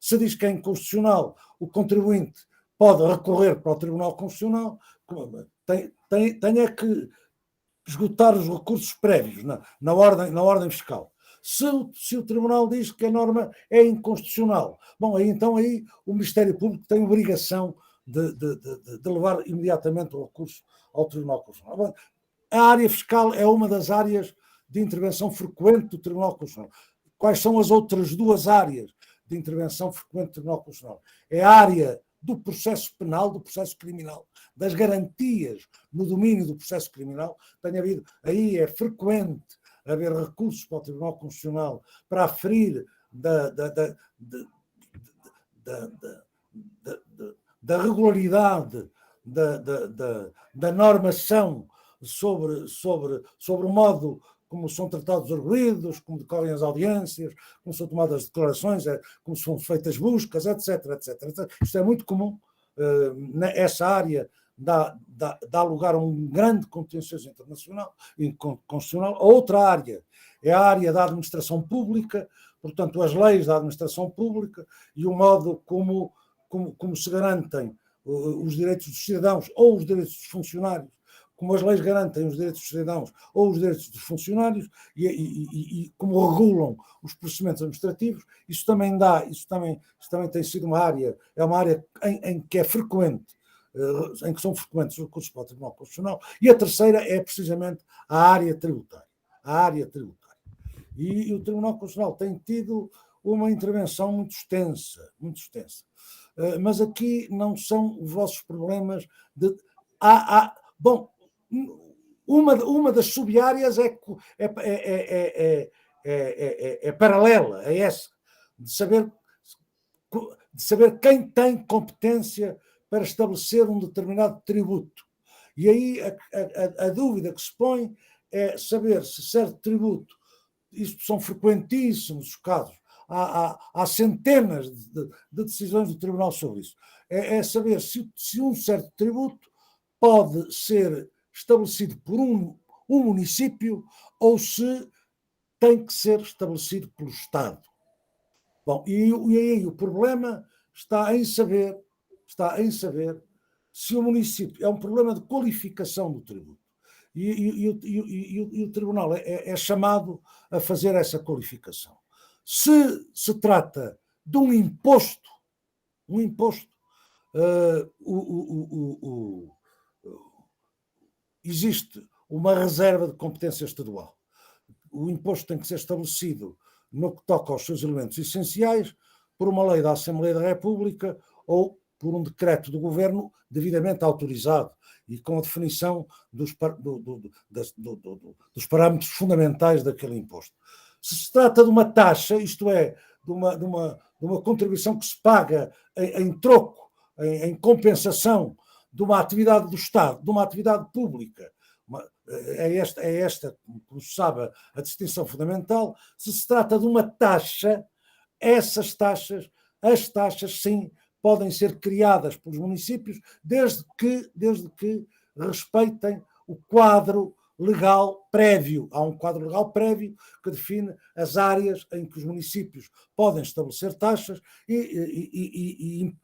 se diz que é inconstitucional, o contribuinte pode recorrer para o Tribunal Constitucional, tem é que esgotar os recursos prévios na ordem fiscal. Se o Tribunal diz que a norma é inconstitucional, bom, então o Ministério Público tem obrigação de levar imediatamente o recurso ao Tribunal Constitucional. Bom, a área fiscal é uma das áreas de intervenção frequente do Tribunal Constitucional. Quais são as outras duas áreas de intervenção frequente do Tribunal Constitucional? É a área do processo penal, do processo criminal, das garantias no domínio do processo criminal. Aí é frequente haver recursos para o Tribunal Constitucional para aferir da regularidade da normação sobre o modo como são tratados os arguidos, como decorrem as audiências, como são tomadas as declarações, como são feitas buscas, etc. Isto é muito comum. Essa área dá lugar a um grande contencioso internacional e constitucional. A outra área é a área da administração pública, portanto, as leis da administração pública e o modo como se garantem os direitos dos cidadãos ou os direitos dos funcionários, como as leis garantem os direitos dos cidadãos ou os direitos dos funcionários e como regulam os procedimentos administrativos. Isso também tem sido uma área em que é frequente, em que são frequentes os recursos para o Tribunal Constitucional. E a terceira é precisamente a área tributária. E o Tribunal Constitucional tem tido uma intervenção muito extensa. Mas aqui não são os vossos problemas de... Bom, uma das sub-áreas é paralela a essa, de saber quem tem competência para estabelecer um determinado tributo. E aí a dúvida que se põe é saber se certo tributo, isto são frequentíssimos os casos, há centenas de decisões do Tribunal sobre isso, é saber se um certo tributo pode ser estabelecido por um município ou se tem que ser estabelecido pelo Estado. Bom, e aí o problema está em saber se o município é um problema de qualificação do tributo. E o Tribunal é chamado a fazer essa qualificação. Se trata de um imposto, existe uma reserva de competência estadual. O imposto tem que ser estabelecido no que toca aos seus elementos essenciais por uma lei da Assembleia da República ou por um decreto do Governo devidamente autorizado e com a definição dos parâmetros fundamentais daquele imposto. Se trata de uma taxa, isto é, de uma contribuição que se paga em troco, em compensação de uma atividade do Estado, de uma atividade pública, é esta, como se sabe, a distinção fundamental. Se trata de uma taxa, as taxas sim podem ser criadas pelos municípios desde que respeitem o quadro legal prévio, há um quadro legal prévio que define as áreas em que os municípios podem estabelecer taxas e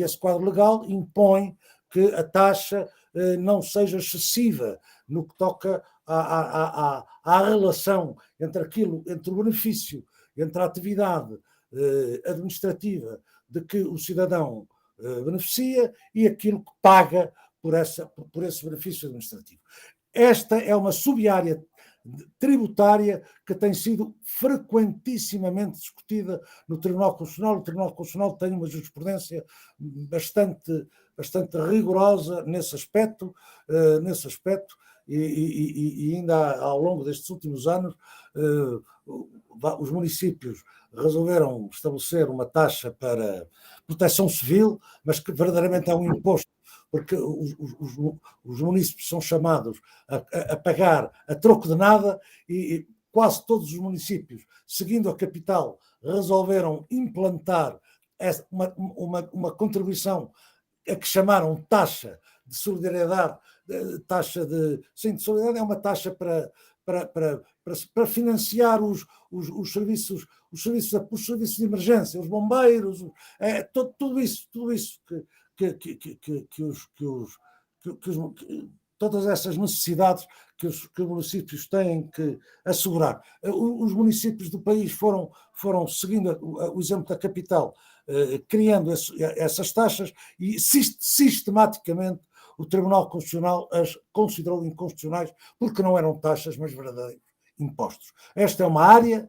esse quadro legal impõe que a taxa não seja excessiva no que toca à relação entre o benefício, entre a atividade administrativa de que o cidadão beneficia e aquilo que paga por esse benefício administrativo. Esta é uma sub-área tributária que tem sido frequentissimamente discutida no Tribunal Constitucional. O Tribunal Constitucional tem uma jurisprudência bastante rigorosa nesse aspecto, e ainda ao longo destes últimos anos os municípios resolveram estabelecer uma taxa para proteção civil, mas que verdadeiramente é um imposto, porque os municípios são chamados a pagar a troco de nada e quase todos os municípios, seguindo a capital, resolveram implantar uma contribuição a que chamaram taxa de solidariedade. De solidariedade é uma taxa para financiar os serviços de emergência, os bombeiros, tudo isso todas essas necessidades que os municípios têm que assegurar. Os municípios do país foram seguindo o exemplo da capital, criando essas taxas e sistematicamente o Tribunal Constitucional as considerou inconstitucionais porque não eram taxas, mas verdadeiros impostos. Esta é uma área.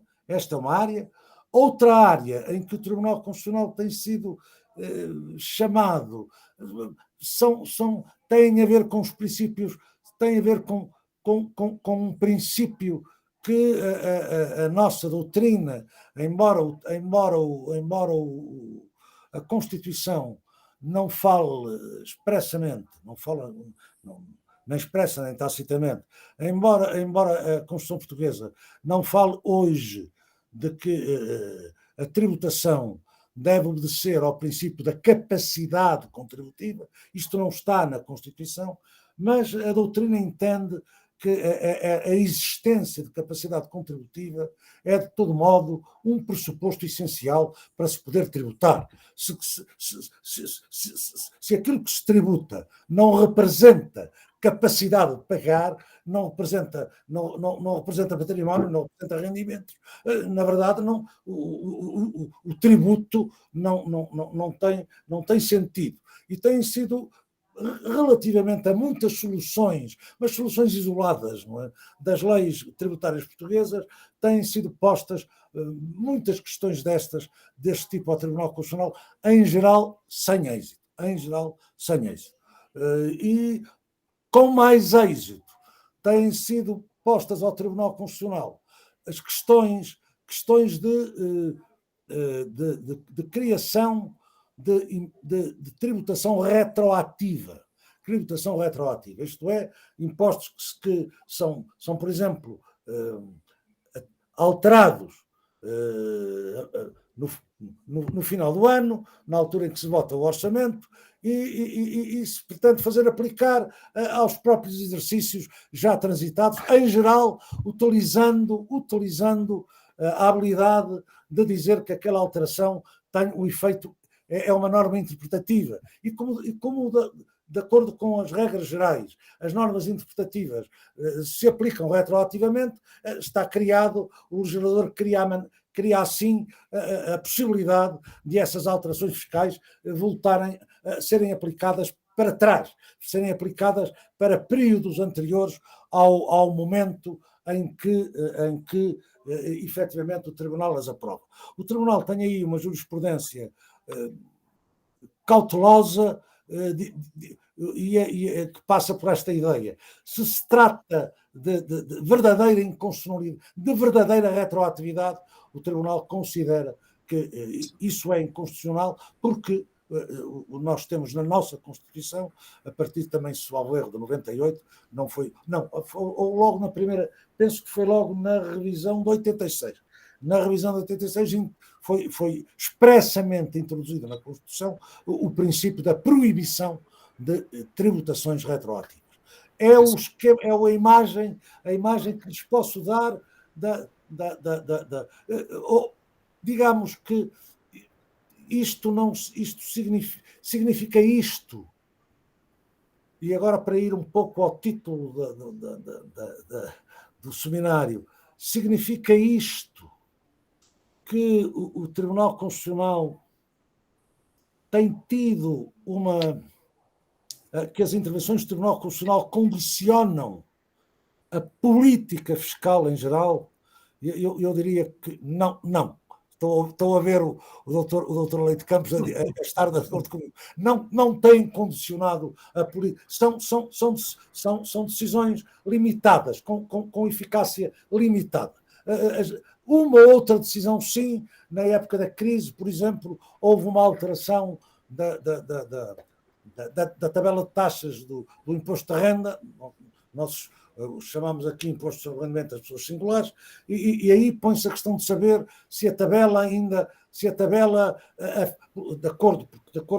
Outra área em que o Tribunal Constitucional tem sido chamado tem a ver com os princípios, tem a ver com um princípio que a nossa doutrina, embora a Constituição não fale expressamente, nem expressa nem tacitamente, embora a Constituição Portuguesa não fale hoje de que a tributação deve obedecer ao princípio da capacidade contributiva, isto não está na Constituição, mas a doutrina entende que a existência de capacidade contributiva é, de todo modo, um pressuposto essencial para se poder tributar. Se aquilo que se tributa não representa capacidade de pagar, não representa património, não representa rendimentos, na verdade o tributo não tem sentido. E tem sido, relativamente a muitas soluções, mas soluções isoladas, não é, das leis tributárias portuguesas, têm sido postas muitas questões deste tipo ao Tribunal Constitucional, em geral sem êxito. E com mais êxito têm sido postas ao Tribunal Constitucional as questões de criação de tributação retroativa. Isto é, impostos que são, por exemplo, alterados no final do ano, na altura em que se vota o orçamento, e se pretende fazer aplicar aos próprios exercícios já transitados, em geral, utilizando a habilidade de dizer que aquela alteração tem o efeito, é uma norma interpretativa. E como de acordo com as regras gerais, as normas interpretativas se aplicam retroativamente, está criado, o legislador cria assim a possibilidade de essas alterações fiscais voltarem a serem aplicadas para trás, serem aplicadas para períodos anteriores ao momento em que efetivamente o Tribunal as aprova. O Tribunal tem aí uma jurisprudência cautelosa e que passa por esta ideia. Se se trata de verdadeira inconstitucionalidade, de verdadeira retroatividade, o Tribunal considera que isso é inconstitucional porque nós temos na nossa Constituição, a partir também, se salvo erro, de 98, ou logo na primeira, penso que foi logo na revisão de 86. Na revisão de 86 foi expressamente introduzido na Constituição o princípio da proibição de tributações retroativas. é o esquema, é a imagem que lhes posso dar digamos que isto significa isto. E agora, para ir um pouco ao título do seminário, significa isto que o Tribunal Constitucional tem tido que as intervenções do Tribunal Constitucional condicionam a política fiscal em geral. Eu diria que não. Estou a ver o doutor Leite Campos a estar de acordo comigo. Não tem condicionado a política. São decisões limitadas, com eficácia limitada. Uma ou outra decisão, sim. Na época da crise, por exemplo, houve uma alteração da tabela de taxas do imposto de renda. Nós chamamos aqui imposto sobre o rendimento das pessoas singulares, e aí põe-se a questão de saber se a tabela, de acordo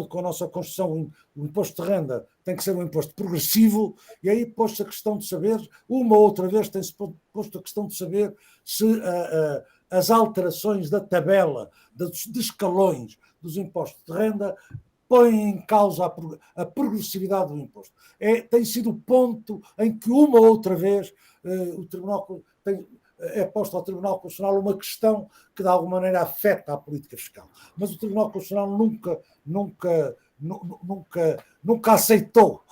com a nossa Constituição, o imposto de renda tem que ser um imposto progressivo, e aí pôs-se a questão de saber, uma ou outra vez tem-se posto a questão de saber se as alterações da tabela, de escalões dos impostos de renda, põe em causa a progressividade do imposto. Tem sido o ponto em que uma ou outra vez o Tribunal é posto ao Tribunal Constitucional uma questão que de alguma maneira afeta a política fiscal. Mas o Tribunal Constitucional nunca aceitou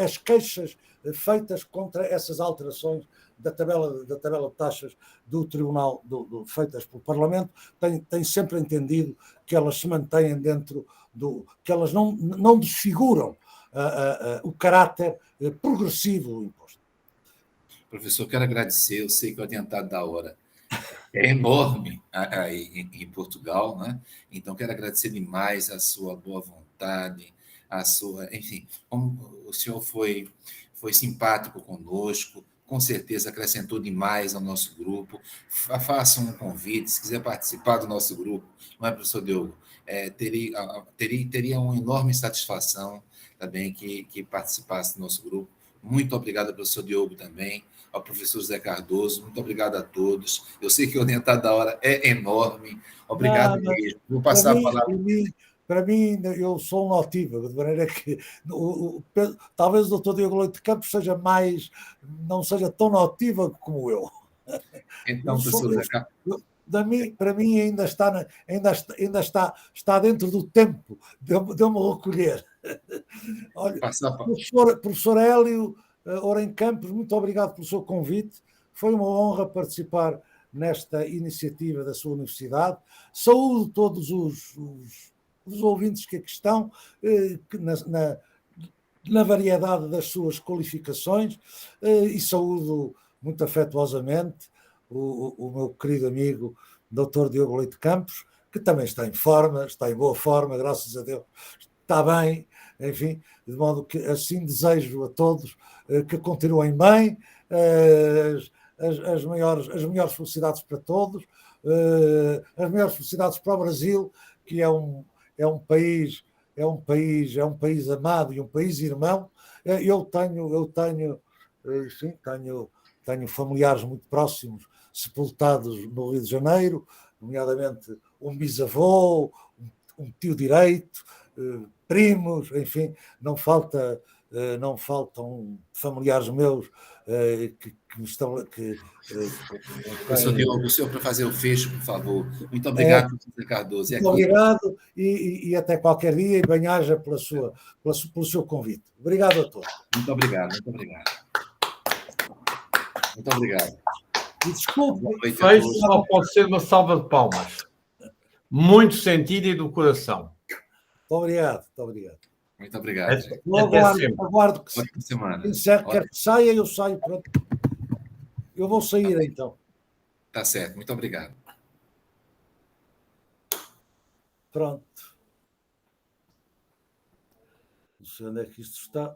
as queixas feitas contra essas alterações da tabela de taxas do Tribunal, feitas pelo Parlamento. Tem sempre entendido que elas se mantêm dentro que elas não desfiguram o caráter progressivo do imposto. Professor, quero agradecer. Eu sei que o adiantado da hora é enorme aí em Portugal, né? Então, quero agradecer demais a sua boa vontade, enfim, como o senhor foi simpático conosco, com certeza acrescentou demais ao nosso grupo. Faça um convite, se quiser participar do nosso grupo, não é, professor Diogo? Teria uma enorme satisfação também que participasse do nosso grupo. Muito obrigado, professor Diogo, também, ao professor José Cardoso, muito obrigado a todos. Eu sei que o orientado da hora é enorme. Obrigado mesmo. Vou passar a palavra. Para mim, eu sou um notívago, de maneira que talvez o doutor Diogo Leite Campos não seja tão notívago como eu. Então, professor José Cardoso. Para mim ainda está dentro do tempo de eu me recolher. Olha, professor Hélio Oren Campos, muito obrigado pelo seu convite. Foi uma honra participar nesta iniciativa da sua universidade. Saúdo todos os ouvintes que aqui estão, na variedade das suas qualificações, e saúdo muito afetuosamente o meu querido amigo Dr. Diogo Leite Campos, que também está em forma, está em boa forma, graças a Deus, está bem, enfim, de modo que assim desejo a todos que continuem bem, as melhores felicidades para todos, as melhores felicidades para o Brasil, que é um país amado e um país irmão. Eu tenho familiares muito próximos sepultados no Rio de Janeiro, nomeadamente um bisavô, um tio direito, primos, enfim, não faltam familiares meus que me estão. Professor Diogo, o senhor para fazer o fecho, por favor. Muito obrigado, professor Cardoso. Muito obrigado e até qualquer dia, e bem-aja pelo seu convite. Obrigado a todos. Muito obrigado. Muito obrigado. E desculpe. Fecho só pode ser uma salva de palmas. Muito sentido e do coração. Muito obrigado. Muito obrigado. Aguardo que quer que saia, eu saio. Pronto. Eu vou sair então. Tá certo, muito obrigado. Pronto. Não sei onde é que isto está.